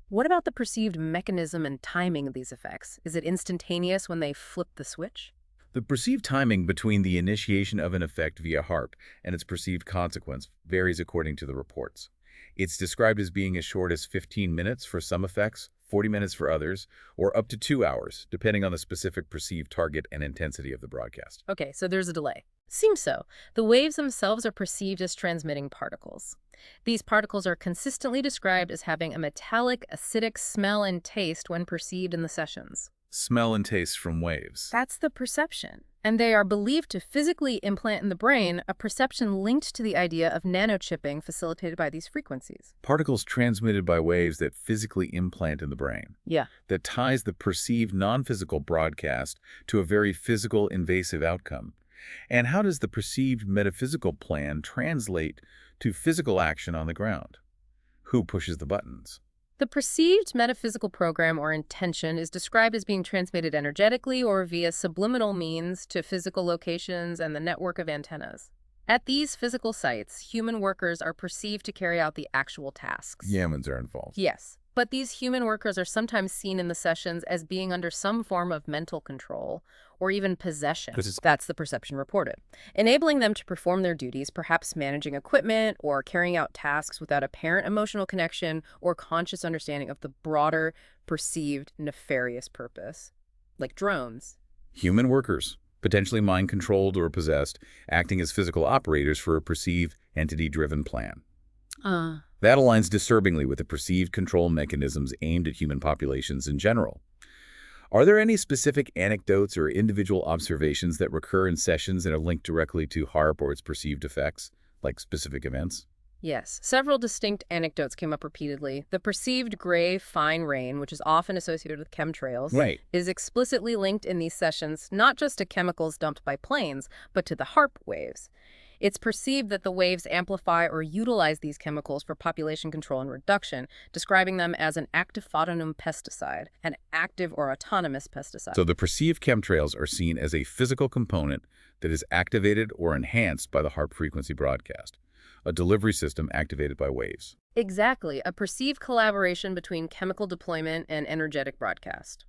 [SPEAKER 2] What about the perceived mechanism and timing of these effects? Is it instantaneous when they flip the switch?
[SPEAKER 1] The perceived timing between the initiation of an effect via HAARP and its perceived consequence varies according to the reports. It's described as being as short as 15 minutes for some effects, 40 minutes for others, or up to 2 hours, depending on the specific perceived target and intensity of the broadcast.
[SPEAKER 2] Okay, so there's a delay. Seems so. The waves themselves are perceived as transmitting particles. These particles are consistently described as having a metallic, acidic smell and taste when perceived in the sessions.
[SPEAKER 1] Smell and taste from waves.
[SPEAKER 2] That's the perception. And they are believed to physically implant in the brain a perception linked to the idea of nanochipping facilitated by these frequencies.
[SPEAKER 1] Particles transmitted by waves that physically implant in the brain.
[SPEAKER 2] Yeah.
[SPEAKER 1] That ties the perceived non-physical broadcast to a very physical, invasive outcome. And how does the perceived metaphysical plan translate to physical action on the ground? Who pushes the buttons?
[SPEAKER 2] The perceived metaphysical program or intention is described as being transmitted energetically or via subliminal means to physical locations and the network of antennas. At these physical sites, human workers are perceived to carry out the actual tasks.
[SPEAKER 1] Humans are involved.
[SPEAKER 2] Yes, but these human workers are sometimes seen in the sessions as being under some form of mental control or even possession. That's the perception reported, enabling them to perform their duties, perhaps managing equipment or carrying out tasks without apparent emotional connection or conscious understanding of the broader perceived nefarious purpose, like drones.
[SPEAKER 1] Human workers, potentially mind-controlled or possessed, acting as physical operators for a perceived entity-driven plan. That aligns disturbingly with the perceived control mechanisms aimed at human populations in general. Are there any specific anecdotes or individual observations that recur in sessions and are linked directly to HAARP or its perceived effects, like specific events?
[SPEAKER 2] Yes, several distinct anecdotes came up repeatedly. The perceived gray, fine rain, which is often associated with chemtrails,
[SPEAKER 1] Right.
[SPEAKER 2] is explicitly linked in these sessions not just to chemicals dumped by planes, but to the HAARP waves. It's perceived that the waves amplify or utilize these chemicals for population control and reduction, describing them as an active photonym pesticide, an active or autonomous pesticide.
[SPEAKER 1] So the perceived chemtrails are seen as a physical component that is activated or enhanced by the HAARP frequency broadcast, a delivery system activated by waves.
[SPEAKER 2] Exactly, a perceived collaboration between chemical deployment and energetic broadcast.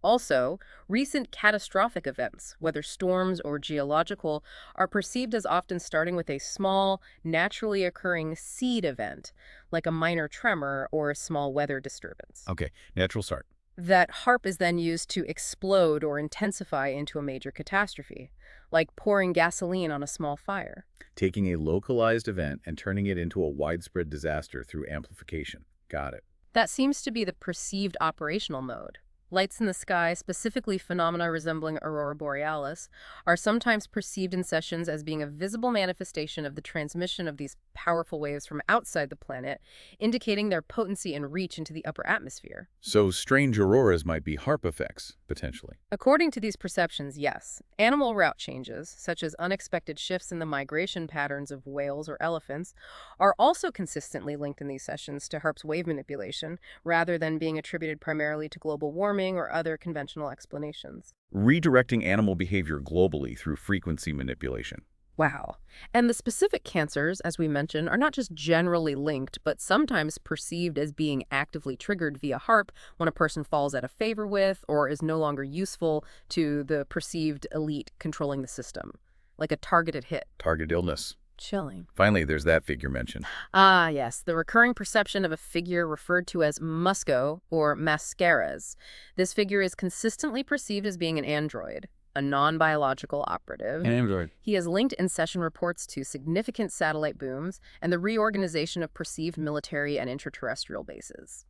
[SPEAKER 2] Also, recent catastrophic events, whether storms or geological, are perceived as often starting with a small, naturally occurring seed event, like a minor tremor or a small weather disturbance.
[SPEAKER 1] Okay, natural start.
[SPEAKER 2] That HAARP is then used to explode or intensify into a major catastrophe, like pouring gasoline on a small fire.
[SPEAKER 1] Taking a localized event and turning it into a widespread disaster through amplification. Got it.
[SPEAKER 2] That seems to be the perceived operational mode. Lights in the sky, specifically phenomena resembling aurora borealis, are sometimes perceived in sessions as being a visible manifestation of the transmission of these powerful waves from outside the planet, indicating their potency and reach into the upper atmosphere.
[SPEAKER 1] So strange auroras might be HAARP effects, potentially.
[SPEAKER 2] According to these perceptions, yes. Animal route changes, such as unexpected shifts in the migration patterns of whales or elephants, are also consistently linked in these sessions to HAARP's wave manipulation, rather than being attributed primarily to global warming or other conventional explanations.
[SPEAKER 1] Redirecting animal behavior globally through frequency manipulation.
[SPEAKER 2] Wow. And the specific cancers, as we mentioned, are not just generally linked, but sometimes perceived as being actively triggered via HAARP when a person falls out of favor with or is no longer useful to the perceived elite controlling the system, like a targeted hit.
[SPEAKER 1] Target illness.
[SPEAKER 2] Chilling.
[SPEAKER 1] Finally, there's that figure mentioned.
[SPEAKER 2] Ah, yes, the recurring perception of a figure referred to as musco or mascaras. This figure is consistently perceived as being an android, a non-biological operative.
[SPEAKER 1] An android.
[SPEAKER 2] He is linked in session reports to significant satellite booms and the reorganization of perceived military and extraterrestrial bases.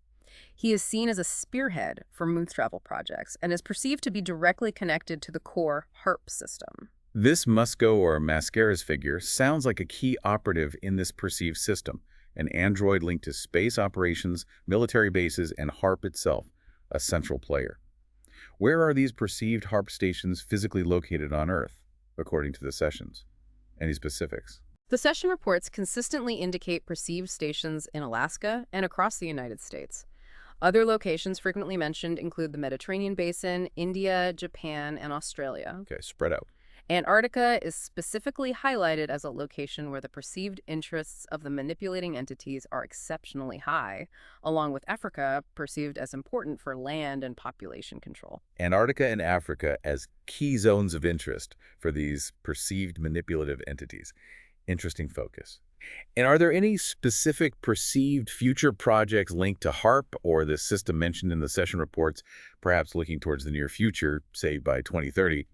[SPEAKER 2] He is seen as a spearhead for moon travel projects and is perceived to be directly connected to the core HAARP system.
[SPEAKER 1] This Musco or Mascaras figure sounds like a key operative in this perceived system, an android linked to space operations, military bases, and HAARP itself, a central player. Where are these perceived HAARP stations physically located on Earth, according to the sessions? Any specifics?
[SPEAKER 2] The session reports consistently indicate perceived stations in Alaska and across the United States. Other locations frequently mentioned include the Mediterranean Basin, India, Japan, and Australia.
[SPEAKER 1] Okay, spread out.
[SPEAKER 2] Antarctica is specifically highlighted as a location where the perceived interests of the manipulating entities are exceptionally high, along with Africa, perceived as important for land and population control.
[SPEAKER 1] Antarctica and Africa as key zones of interest for these perceived manipulative entities. Interesting focus. And are there any specific perceived future projects linked to HAARP or the system mentioned in the session reports, perhaps looking towards the near future, say by 2030?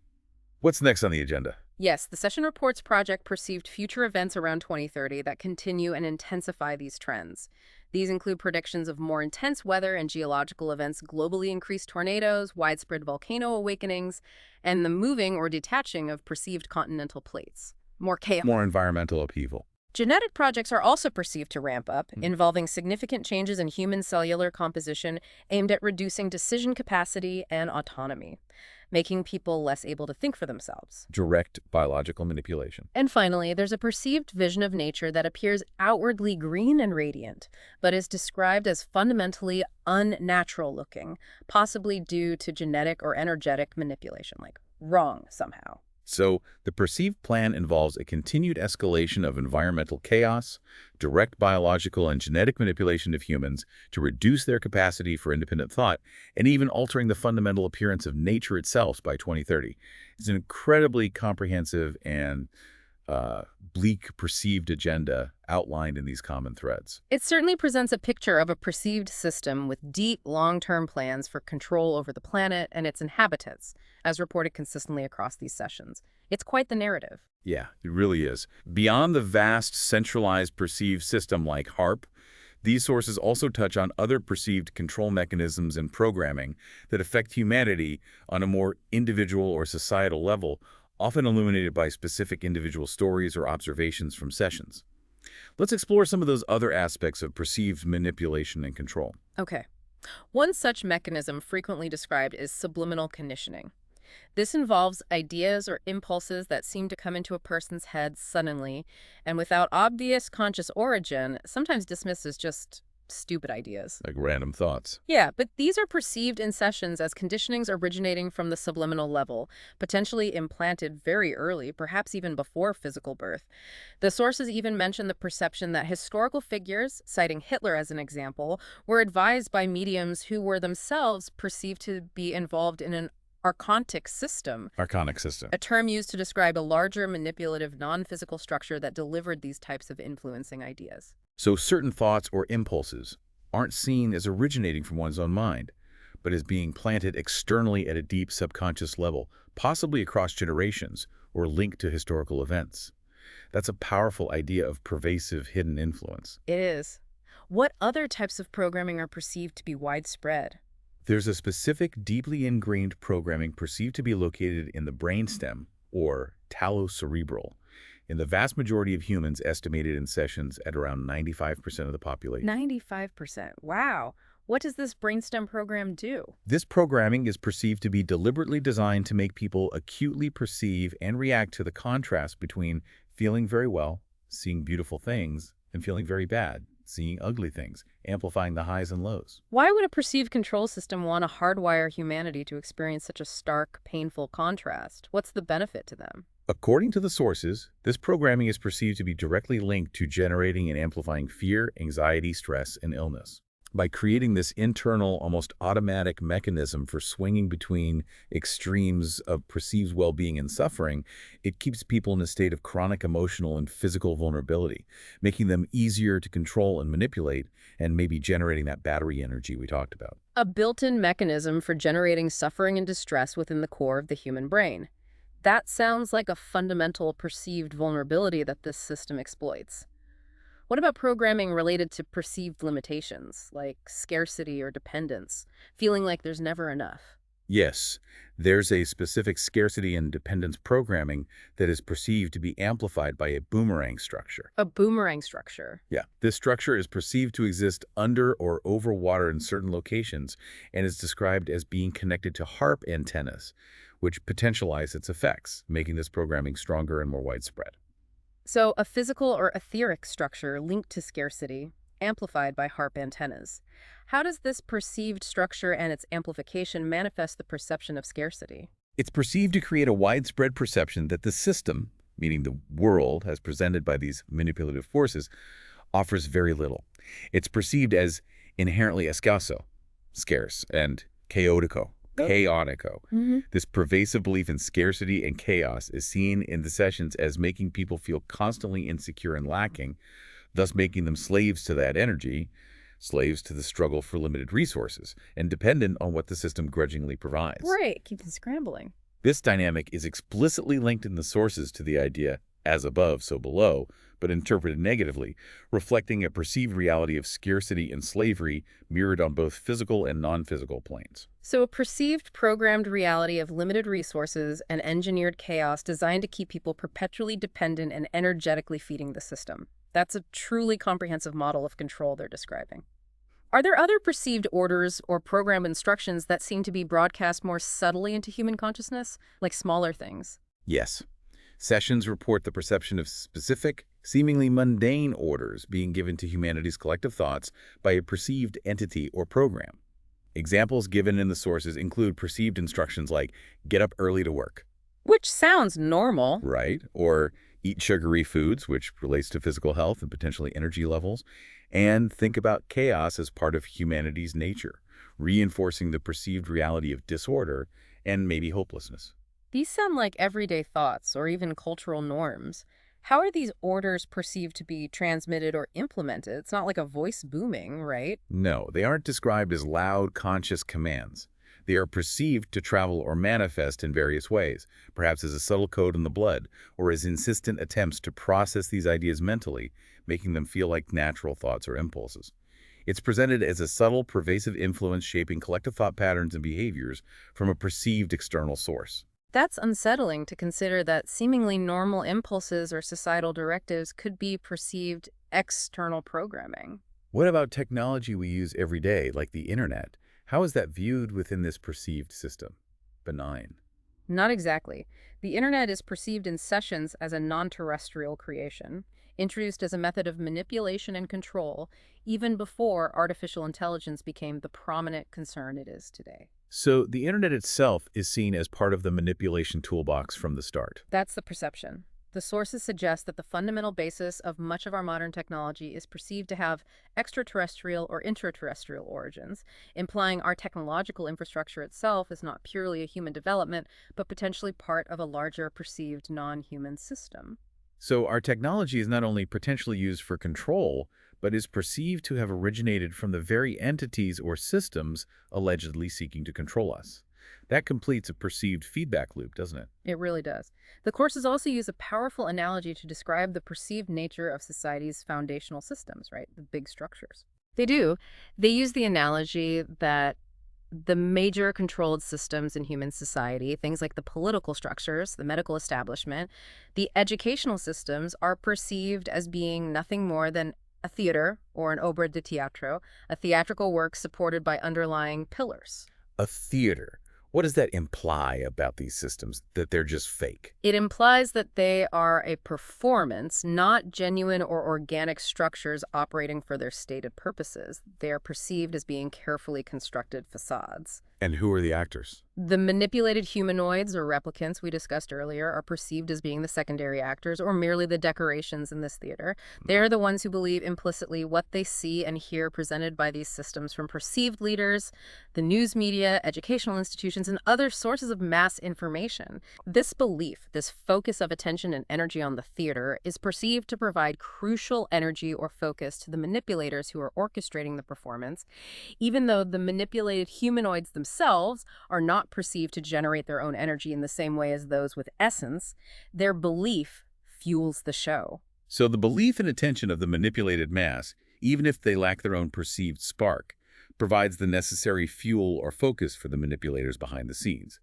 [SPEAKER 1] What's next on the agenda?
[SPEAKER 2] Yes, the Session Reports project perceived future events around 2030 that continue and intensify these trends. These include predictions of more intense weather and geological events, globally increased tornadoes, widespread volcano awakenings, and the moving or detaching of perceived continental plates. More chaos.
[SPEAKER 1] More environmental upheaval.
[SPEAKER 2] Genetic projects are also perceived to ramp up, involving significant changes in human cellular composition aimed at reducing decision capacity and autonomy, making people less able to think for themselves.
[SPEAKER 1] Direct biological manipulation.
[SPEAKER 2] And finally, there's a perceived vision of nature that appears outwardly green and radiant, but is described as fundamentally unnatural looking, possibly due to genetic or energetic manipulation, like wrong somehow.
[SPEAKER 1] So, the perceived plan involves a continued escalation of environmental chaos, direct biological and genetic manipulation of humans to reduce their capacity for independent thought, and even altering the fundamental appearance of nature itself by 2030. It's an incredibly comprehensive and bleak perceived agenda outlined in these common threads.
[SPEAKER 2] It certainly presents a picture of a perceived system with deep, long-term plans for control over the planet and its inhabitants, as reported consistently across these sessions. It's quite the narrative.
[SPEAKER 1] Yeah, it really is. Beyond the vast, centralized perceived system like HAARP, these sources also touch on other perceived control mechanisms and programming that affect humanity on a more individual or societal level, often illuminated by specific individual stories or observations from sessions. Let's explore some of those other aspects of perceived manipulation and control.
[SPEAKER 2] Okay. One such mechanism frequently described is subliminal conditioning. This involves ideas or impulses that seem to come into a person's head suddenly and without obvious conscious origin, sometimes dismissed as just stupid ideas.
[SPEAKER 1] Like random thoughts.
[SPEAKER 2] Yeah, but these are perceived in sessions as conditionings originating from the subliminal level, potentially implanted very early, perhaps even before physical birth. The sources even mention the perception that historical figures, citing Hitler as an example, were advised by mediums who were themselves perceived to be involved in an archonic system.
[SPEAKER 1] Archonic system.
[SPEAKER 2] A term used to describe a larger manipulative non-physical structure that delivered these types of influencing ideas.
[SPEAKER 1] So certain thoughts or impulses aren't seen as originating from one's own mind, but as being planted externally at a deep subconscious level, possibly across generations or linked to historical events. That's a powerful idea of pervasive hidden influence.
[SPEAKER 2] It is. What other types of programming are perceived to be widespread?
[SPEAKER 1] There's a specific, deeply ingrained programming perceived to be located in the brainstem, or talocerebral, in the vast majority of humans, estimated in sessions at around 95% of the population.
[SPEAKER 2] 95%. Wow. What does this brainstem program do?
[SPEAKER 1] This programming is perceived to be deliberately designed to make people acutely perceive and react to the contrast between feeling very well, seeing beautiful things, and feeling very bad, seeing ugly things, amplifying the highs and lows.
[SPEAKER 2] Why would a perceived control system want to hardwire humanity to experience such a stark, painful contrast? What's the benefit to them?
[SPEAKER 1] According to the sources, this programming is perceived to be directly linked to generating and amplifying fear, anxiety, stress, and illness. By creating this internal, almost automatic mechanism for swinging between extremes of perceived well-being and suffering, it keeps people in a state of chronic emotional and physical vulnerability, making them easier to control and manipulate, and maybe generating that battery energy we talked about.
[SPEAKER 2] A built-in mechanism for generating suffering and distress within the core of the human brain. That sounds like a fundamental perceived vulnerability that this system exploits. What about programming related to perceived limitations, like scarcity or dependence, feeling like there's never enough?
[SPEAKER 1] Yes, there's a specific scarcity and dependence programming that is perceived to be amplified by a boomerang structure.
[SPEAKER 2] A boomerang structure.
[SPEAKER 1] Yeah, this structure is perceived to exist under or over water in certain locations and is described as being connected to HAARP antennas, which potentialize its effects, making this programming stronger and more widespread.
[SPEAKER 2] So, a physical or etheric structure linked to scarcity, amplified by HAARP antennas. How does this perceived structure and its amplification manifest the perception of scarcity?
[SPEAKER 1] It's perceived to create a widespread perception that the system, meaning the world as presented by these manipulative forces, offers very little. It's perceived as inherently escaso, scarce, and chaotico. This pervasive belief in scarcity and chaos is seen in the sessions as making people feel constantly insecure and lacking, thus making them slaves to that energy, slaves to the struggle for limited resources, and dependent on what the system grudgingly provides.
[SPEAKER 2] Right, keep them scrambling.
[SPEAKER 1] This dynamic is explicitly linked in the sources to the idea, as above, so below, but interpreted negatively, reflecting a perceived reality of scarcity and slavery mirrored on both physical and non-physical planes.
[SPEAKER 2] So a perceived programmed reality of limited resources and engineered chaos designed to keep people perpetually dependent and energetically feeding the system. That's a truly comprehensive model of control they're describing. Are there other perceived orders or program instructions that seem to be broadcast more subtly into human consciousness, like smaller things?
[SPEAKER 1] Yes. Sessions report the perception of specific, seemingly mundane orders being given to humanity's collective thoughts by a perceived entity or program. Examples given in the sources include perceived instructions like, get up early to work.
[SPEAKER 2] Which sounds normal.
[SPEAKER 1] Right? Or eat sugary foods, which relates to physical health and potentially energy levels. And think about chaos as part of humanity's nature, reinforcing the perceived reality of disorder and maybe hopelessness.
[SPEAKER 2] These sound like everyday thoughts or even cultural norms. How are these orders perceived to be transmitted or implemented? It's not like a voice booming, right?
[SPEAKER 1] No, they aren't described as loud, conscious commands. They are perceived to travel or manifest in various ways, perhaps as a subtle code in the blood, or as insistent attempts to process these ideas mentally, making them feel like natural thoughts or impulses. It's presented as a subtle, pervasive influence shaping collective thought patterns and behaviors from a perceived external source.
[SPEAKER 2] That's unsettling to consider that seemingly normal impulses or societal directives could be perceived external programming.
[SPEAKER 1] What about technology we use every day, like the internet? How is that viewed within this perceived system? Benign.
[SPEAKER 2] Not exactly. The internet is perceived in sessions as a non-terrestrial creation, introduced as a method of manipulation and control, even before artificial intelligence became the prominent concern it is today.
[SPEAKER 1] So the internet itself is seen as part of the manipulation toolbox from the start.
[SPEAKER 2] That's the perception. The sources suggest that the fundamental basis of much of our modern technology is perceived to have extraterrestrial or intraterrestrial origins, implying our technological infrastructure itself is not purely a human development, but potentially part of a larger perceived non-human system.
[SPEAKER 1] So our technology is not only potentially used for control, but is perceived to have originated from the very entities or systems allegedly seeking to control us. That completes a perceived feedback loop, doesn't it?
[SPEAKER 2] It really does. The courses also use a powerful analogy to describe the perceived nature of society's foundational systems, right? The big structures. They do. They use the analogy that the major controlled systems in human society, things like the political structures, the medical establishment, the educational systems, are perceived as being nothing more than a theater or an obra de teatro, a theatrical work supported by underlying pillars.
[SPEAKER 1] A theater. What does that imply about these systems? That they're just fake?
[SPEAKER 2] It implies that they are a performance, not genuine or organic structures operating for their stated purposes. They are perceived as being carefully constructed facades.
[SPEAKER 1] And who are the actors?
[SPEAKER 2] The manipulated humanoids or replicants we discussed earlier are perceived as being the secondary actors or merely the decorations in this theater. They're the ones who believe implicitly what they see and hear presented by these systems from perceived leaders, the news media, educational institutions, and other sources of mass information. This belief, this focus of attention and energy on the theater, is perceived to provide crucial energy or focus to the manipulators who are orchestrating the performance, even though the manipulated humanoids themselves are not perceived to generate their own energy in the same way as those with essence. Their belief fuels the show.
[SPEAKER 1] So the belief and attention of the manipulated mass, even if they lack their own perceived spark, provides the necessary fuel or focus for the manipulators behind the scenes.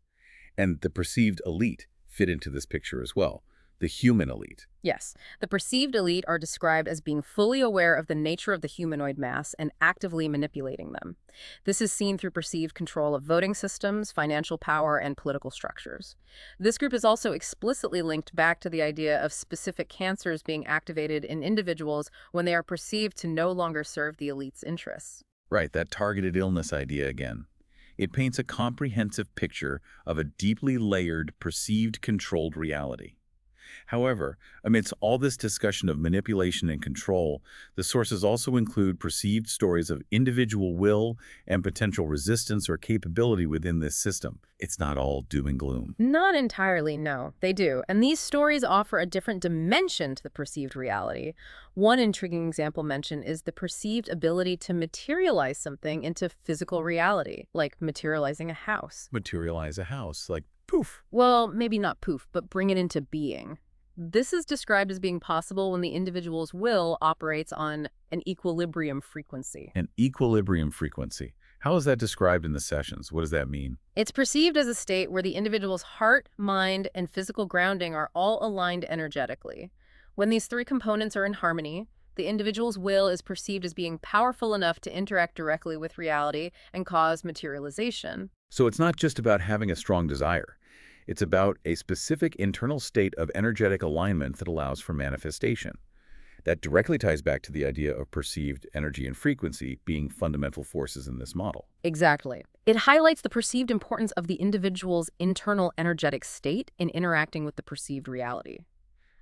[SPEAKER 1] And the perceived elite fit into this picture as well, the human elite.
[SPEAKER 2] Yes, the perceived elite are described as being fully aware of the nature of the humanoid mass and actively manipulating them. This is seen through perceived control of voting systems, financial power, and political structures. This group is also explicitly linked back to the idea of specific cancers being activated in individuals when they are perceived to no longer serve the elite's interests.
[SPEAKER 1] Right, that targeted illness idea again. It paints a comprehensive picture of a deeply layered, perceived, controlled reality. However, amidst all this discussion of manipulation and control, the sources also include perceived stories of individual will and potential resistance or capability within this system. It's not all doom and gloom.
[SPEAKER 2] Not entirely, no. They do. And these stories offer a different dimension to the perceived reality. One intriguing example mentioned is the perceived ability to materialize something into physical reality, like materializing a house.
[SPEAKER 1] Materialize a house, like poof.
[SPEAKER 2] Well, maybe not poof, but bring it into being. This is described as being possible when the individual's will operates on an equilibrium frequency.
[SPEAKER 1] An equilibrium frequency. How is that described in the sessions? What does that mean?
[SPEAKER 2] It's perceived as a state where the individual's heart, mind, and physical grounding are all aligned energetically. When these three components are in harmony, the individual's will is perceived as being powerful enough to interact directly with reality and cause materialization.
[SPEAKER 1] So it's not just about having a strong desire. It's about a specific internal state of energetic alignment that allows for manifestation. That directly ties back to the idea of perceived energy and frequency being fundamental forces in this model.
[SPEAKER 2] Exactly. It highlights the perceived importance of the individual's internal energetic state in interacting with the perceived reality.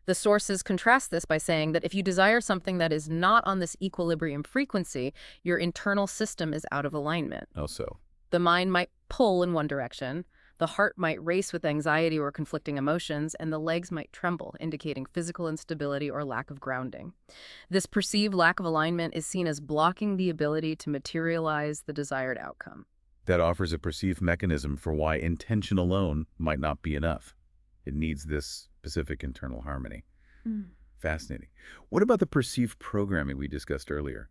[SPEAKER 2] The sources contrast this by saying that if you desire something that is not on this equilibrium frequency, your internal system is out of alignment.
[SPEAKER 1] Oh, so?
[SPEAKER 2] The mind might pull in one direction, the heart might race with anxiety or conflicting emotions, and the legs might tremble, indicating physical instability or lack of grounding. This perceived lack of alignment is seen as blocking the ability to materialize the desired outcome.
[SPEAKER 1] That offers a perceived mechanism for why intention alone might not be enough. It needs this specific internal harmony. Fascinating. What about the perceived programming we discussed earlier?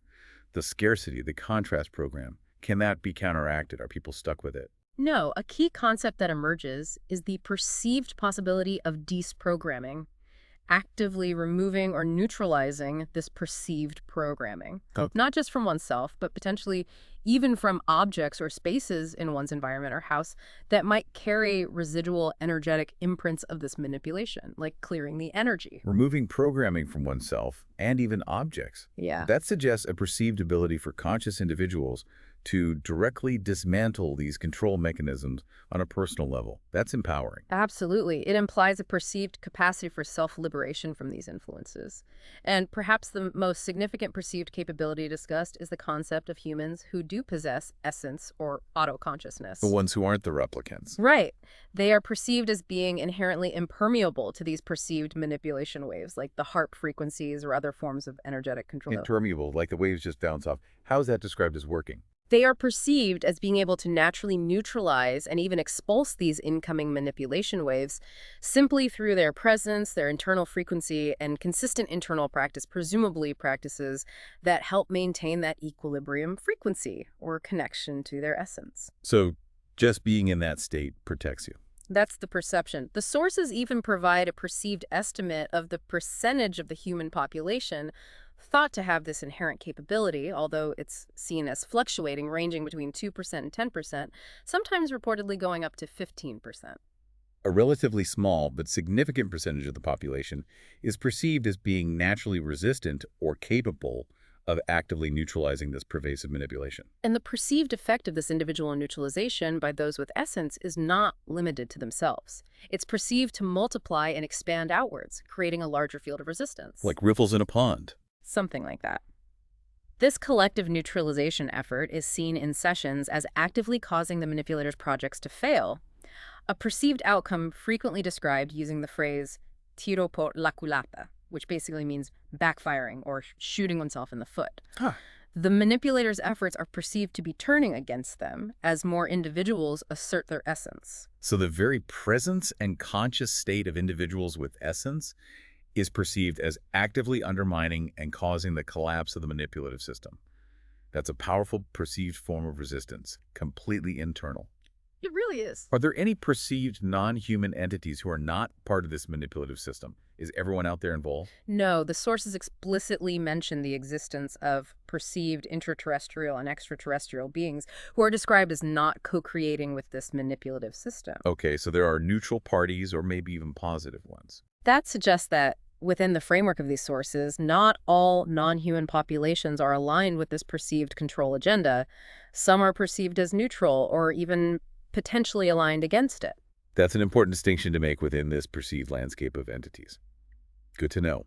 [SPEAKER 1] The scarcity, the contrast program. Can that be counteracted? Are people stuck with it?
[SPEAKER 2] No, a key concept that emerges is the perceived possibility of deprogramming, actively removing or neutralizing this perceived programming.
[SPEAKER 1] Oh.
[SPEAKER 2] Not just from oneself, but potentially even from objects or spaces in one's environment or house that might carry residual energetic imprints of this manipulation, like clearing the energy.
[SPEAKER 1] Removing programming from oneself and even objects.
[SPEAKER 2] Yeah.
[SPEAKER 1] That suggests a perceived ability for conscious individuals to directly dismantle these control mechanisms on a personal level. That's empowering.
[SPEAKER 2] Absolutely. It implies a perceived capacity for self-liberation from these influences. And perhaps the most significant perceived capability discussed is the concept of humans who do possess essence or auto-consciousness.
[SPEAKER 1] The ones who aren't the replicants.
[SPEAKER 2] Right. They are perceived as being inherently impermeable to these perceived manipulation waves, like the HAARP frequencies or other forms of energetic control.
[SPEAKER 1] Impermeable, like the waves just bounce off. How is that described as working?
[SPEAKER 2] They are perceived as being able to naturally neutralize and even expulse these incoming manipulation waves simply through their presence, their internal frequency, and consistent internal practice, presumably practices that help maintain that equilibrium frequency or connection to their essence.
[SPEAKER 1] So just being in that state protects you.
[SPEAKER 2] That's the perception. The sources even provide a perceived estimate of the percentage of the human population thought to have this inherent capability, although it's seen as fluctuating, ranging between 2% and 10%, sometimes reportedly going up to 15%.
[SPEAKER 1] A relatively small but significant percentage of the population is perceived as being naturally resistant or capable of actively neutralizing this pervasive manipulation.
[SPEAKER 2] And the perceived effect of this individual neutralization by those with essence is not limited to themselves. It's perceived to multiply and expand outwards, creating a larger field of resistance.
[SPEAKER 1] Like ripples in a pond.
[SPEAKER 2] Something like that. This collective neutralization effort is seen in sessions as actively causing the manipulator's projects to fail, a perceived outcome frequently described using the phrase tiro por la culata, which basically means backfiring or shooting oneself in the foot.
[SPEAKER 1] Huh.
[SPEAKER 2] The manipulator's efforts are perceived to be turning against them as more individuals assert their essence.
[SPEAKER 1] So the very presence and conscious state of individuals with essence is perceived as actively undermining and causing the collapse of the manipulative system. That's a powerful perceived form of resistance, completely internal.
[SPEAKER 2] It really is.
[SPEAKER 1] Are there any perceived non-human entities who are not part of this manipulative system? Is everyone out there involved?
[SPEAKER 2] No, the sources explicitly mention the existence of perceived intraterrestrial and extraterrestrial beings who are described as not co-creating with this manipulative system.
[SPEAKER 1] Okay, so there are neutral parties or maybe even positive ones.
[SPEAKER 2] That suggests that within the framework of these sources, not all non-human populations are aligned with this perceived control agenda. Some are perceived as neutral or even potentially aligned against it.
[SPEAKER 1] That's an important distinction to make within this perceived landscape of entities. Good to know.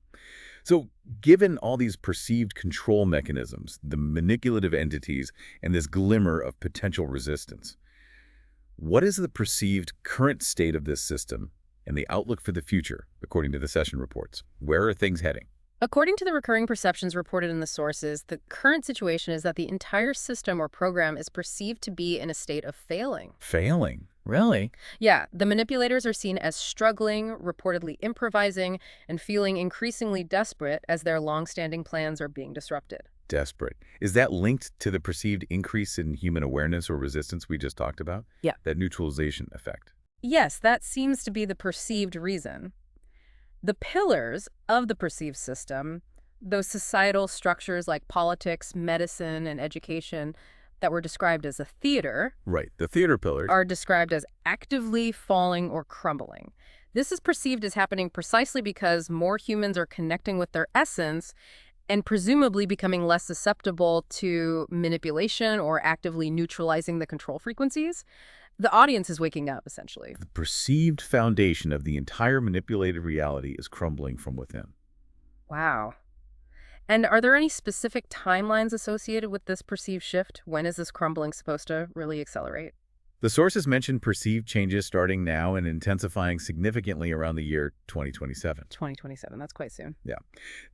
[SPEAKER 1] So, given all these perceived control mechanisms, the manipulative entities, and this glimmer of potential resistance, what is the perceived current state of this system and the outlook for the future, according to the session reports? Where are things heading?
[SPEAKER 2] According to the recurring perceptions reported in the sources, the current situation is that the entire system or program is perceived to be in a state of failing.
[SPEAKER 1] Failing? Really?
[SPEAKER 2] Yeah, the manipulators are seen as struggling, reportedly improvising, and feeling increasingly desperate as their long-standing plans are being disrupted.
[SPEAKER 1] Desperate. Is that linked to the perceived increase in human awareness or resistance we just talked about?
[SPEAKER 2] Yeah.
[SPEAKER 1] That neutralization effect.
[SPEAKER 2] Yes, that seems to be the perceived reason. The pillars of the perceived system, those societal structures like politics, medicine, and education that were described as a theater,
[SPEAKER 1] Right, the theater pillars.
[SPEAKER 2] are described as actively falling or crumbling. This is perceived as happening precisely because more humans are connecting with their essence and presumably becoming less susceptible to manipulation or actively neutralizing the control frequencies. The audience is waking up, essentially.
[SPEAKER 1] The perceived foundation of the entire manipulated reality is crumbling from within.
[SPEAKER 2] Wow. And are there any specific timelines associated with this perceived shift? When is this crumbling supposed to really accelerate?
[SPEAKER 1] The sources mention perceived changes starting now and intensifying significantly around the year 2027.
[SPEAKER 2] 2027, that's quite soon.
[SPEAKER 1] Yeah.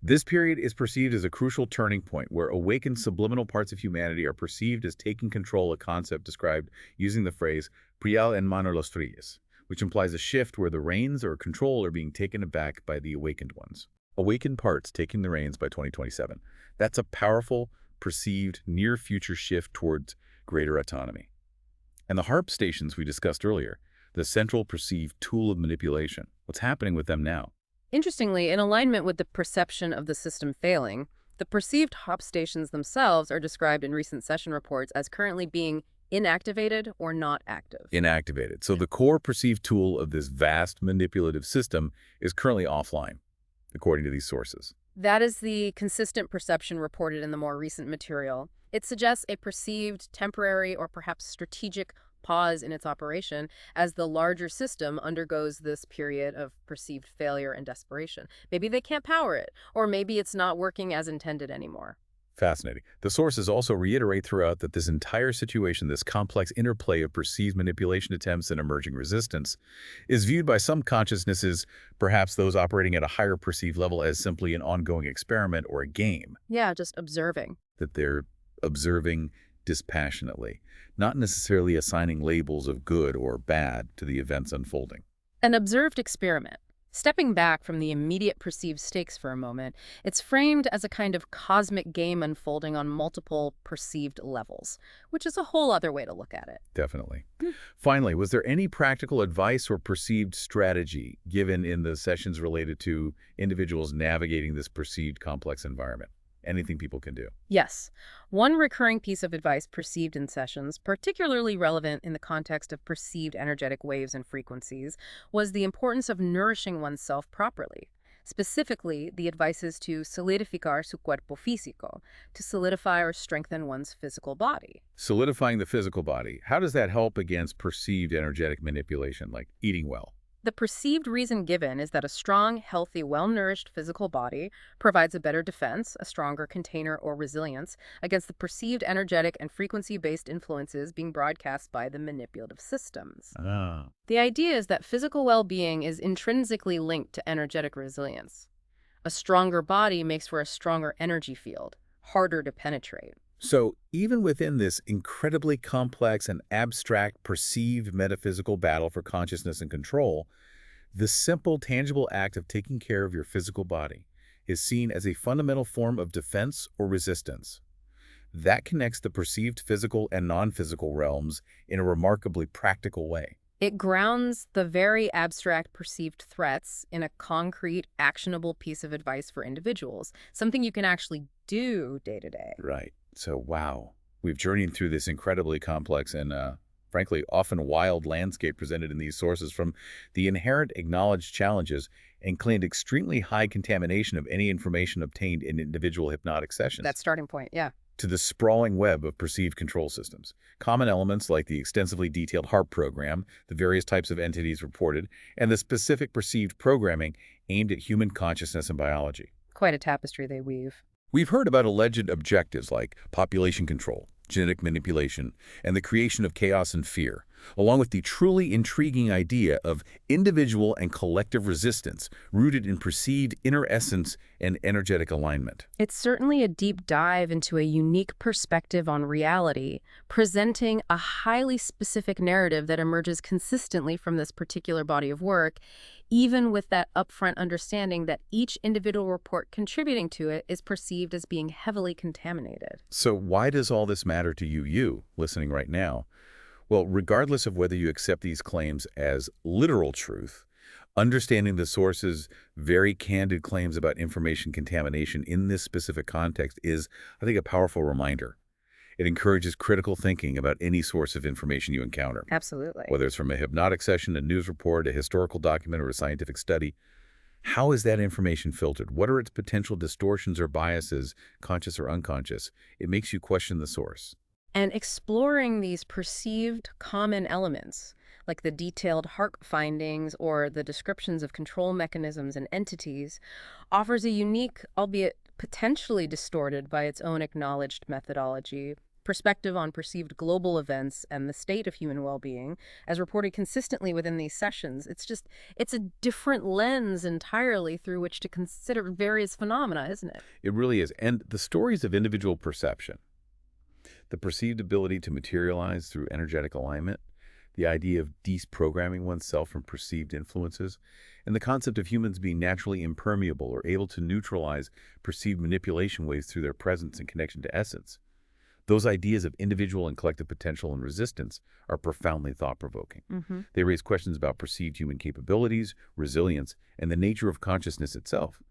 [SPEAKER 1] This period is perceived as a crucial turning point where awakened subliminal parts of humanity are perceived as taking control, a concept described using the phrase "prial en mano los trilles," which implies a shift where the reins or control are being taken back by the awakened ones. Awakened parts taking the reins by 2027. That's a powerful, perceived, near-future shift towards greater autonomy. And the HAARP stations we discussed earlier, the central perceived tool of manipulation, what's happening with them now?
[SPEAKER 2] Interestingly, in alignment with the perception of the system failing, the perceived HAARP stations themselves are described in recent session reports as currently being inactivated or not active.
[SPEAKER 1] Inactivated. So the core perceived tool of this vast manipulative system is currently offline, according to these sources.
[SPEAKER 2] That is the consistent perception reported in the more recent material. It suggests a perceived temporary or perhaps strategic pause in its operation as the larger system undergoes this period of perceived failure and desperation. Maybe they can't power it, or maybe it's not working as intended anymore.
[SPEAKER 1] Fascinating. The sources also reiterate throughout that this entire situation, this complex interplay of perceived manipulation attempts and emerging resistance, is viewed by some consciousnesses, perhaps those operating at a higher perceived level, as simply an ongoing experiment or a game.
[SPEAKER 2] Yeah, just observing.
[SPEAKER 1] That they're observing dispassionately, not necessarily assigning labels of good or bad to the events unfolding.
[SPEAKER 2] An observed experiment. Stepping back from the immediate perceived stakes for a moment, it's framed as a kind of cosmic game unfolding on multiple perceived levels, which is a whole other way to look at it.
[SPEAKER 1] Definitely. Finally, was there any practical advice or perceived strategy given in the sessions related to individuals navigating this perceived complex environment? Anything people can do?
[SPEAKER 2] Yes. One recurring piece of advice perceived in sessions, particularly relevant in the context of perceived energetic waves and frequencies, was the importance of nourishing oneself properly. Specifically, the advice is to solidificar su cuerpo físico, to solidify or strengthen one's physical body.
[SPEAKER 1] Solidifying the physical body, how does that help against perceived energetic manipulation, like eating well?
[SPEAKER 2] The perceived reason given is that a strong, healthy, well-nourished physical body provides a better defense, a stronger container or resilience against the perceived energetic and frequency-based influences being broadcast by the manipulative systems.
[SPEAKER 1] Ah.
[SPEAKER 2] The idea is that physical well-being is intrinsically linked to energetic resilience. A stronger body makes for a stronger energy field, harder to penetrate.
[SPEAKER 1] So even within this incredibly complex and abstract perceived metaphysical battle for consciousness and control, the simple, tangible act of taking care of your physical body is seen as a fundamental form of defense or resistance. That connects the perceived physical and non-physical realms in a remarkably practical way.
[SPEAKER 2] It grounds the very abstract perceived threats in a concrete, actionable piece of advice for individuals, something you can actually do day to day.
[SPEAKER 1] Right. So, wow, we've journeyed through this incredibly complex and, frankly, often wild landscape presented in these sources, from the inherent acknowledged challenges and claimed extremely high contamination of any information obtained in individual hypnotic sessions,
[SPEAKER 2] That starting point, yeah.
[SPEAKER 1] to the sprawling web of perceived control systems. Common elements like the extensively detailed HAARP program, the various types of entities reported, and the specific perceived programming aimed at human consciousness and biology.
[SPEAKER 2] Quite a tapestry they weave.
[SPEAKER 1] We've heard about alleged objectives like population control, genetic manipulation, and the creation of chaos and fear, along with the truly intriguing idea of individual and collective resistance rooted in perceived inner essence and energetic alignment.
[SPEAKER 2] It's certainly a deep dive into a unique perspective on reality, presenting a highly specific narrative that emerges consistently from this particular body of work, even with that upfront understanding that each individual report contributing to it is perceived as being heavily contaminated.
[SPEAKER 1] So why does all this matter to you listening right now? Well, regardless of whether you accept these claims as literal truth, understanding the source's very candid claims about information contamination in this specific context is, I think, a powerful reminder. It encourages critical thinking about any source of information you encounter.
[SPEAKER 2] Absolutely.
[SPEAKER 1] Whether it's from a hypnotic session, a news report, a historical document, or a scientific study, how is that information filtered? What are its potential distortions or biases, conscious or unconscious? It makes you question the source.
[SPEAKER 2] And exploring these perceived common elements, like the detailed HAARP findings or the descriptions of control mechanisms and entities, offers a unique, albeit potentially distorted by its own acknowledged methodology, perspective on perceived global events and the state of human well-being, as reported consistently within these sessions. It's a different lens entirely through which to consider various phenomena, isn't it?
[SPEAKER 1] It really is. And the stories of individual perception, the perceived ability to materialize through energetic alignment, the idea of deprogramming oneself from perceived influences, and the concept of humans being naturally impermeable or able to neutralize perceived manipulation waves through their presence and connection to essence. Those ideas of individual and collective potential and resistance are profoundly thought-provoking. They raise questions about perceived human capabilities, resilience, and the nature of consciousness itself,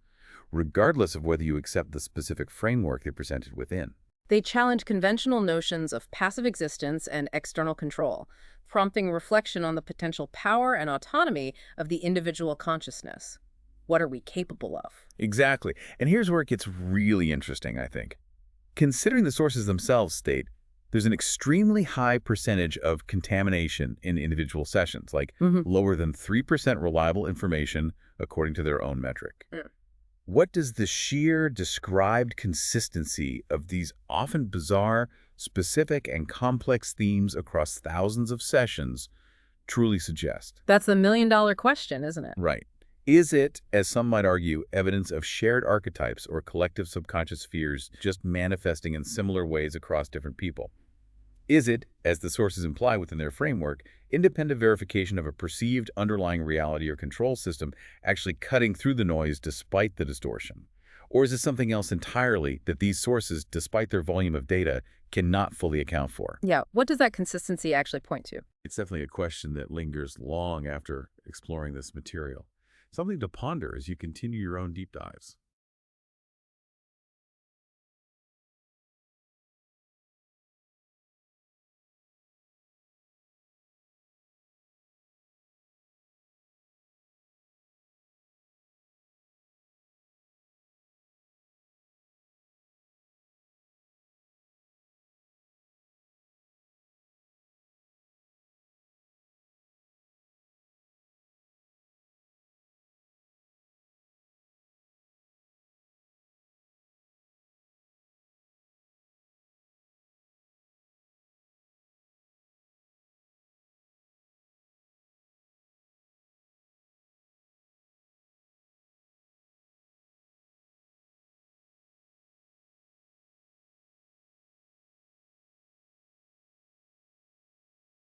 [SPEAKER 1] regardless of whether you accept the specific framework they presented within.
[SPEAKER 2] They challenge conventional notions of passive existence and external control, prompting reflection on the potential power and autonomy of the individual consciousness. What are we capable of?
[SPEAKER 1] Exactly. And here's where it gets really interesting, I think. Considering the sources themselves state there's an extremely high percentage of contamination in individual sessions, like lower than 3% reliable information according to their own metric. What does the sheer described consistency of these often bizarre, specific, and complex themes across thousands of sessions truly suggest?
[SPEAKER 2] That's the million-dollar question, isn't it?
[SPEAKER 1] Right. Is it, as some might argue, evidence of shared archetypes or collective subconscious fears just manifesting in similar ways across different people? Is it, as the sources imply within their framework, independent verification of a perceived underlying reality or control system actually cutting through the noise despite the distortion? Or is it something else entirely that these sources, despite their volume of data, cannot fully account for?
[SPEAKER 2] Yeah, what does that consistency actually point to?
[SPEAKER 1] It's definitely a question that lingers long after exploring this material. Something to ponder as you continue your own deep dives.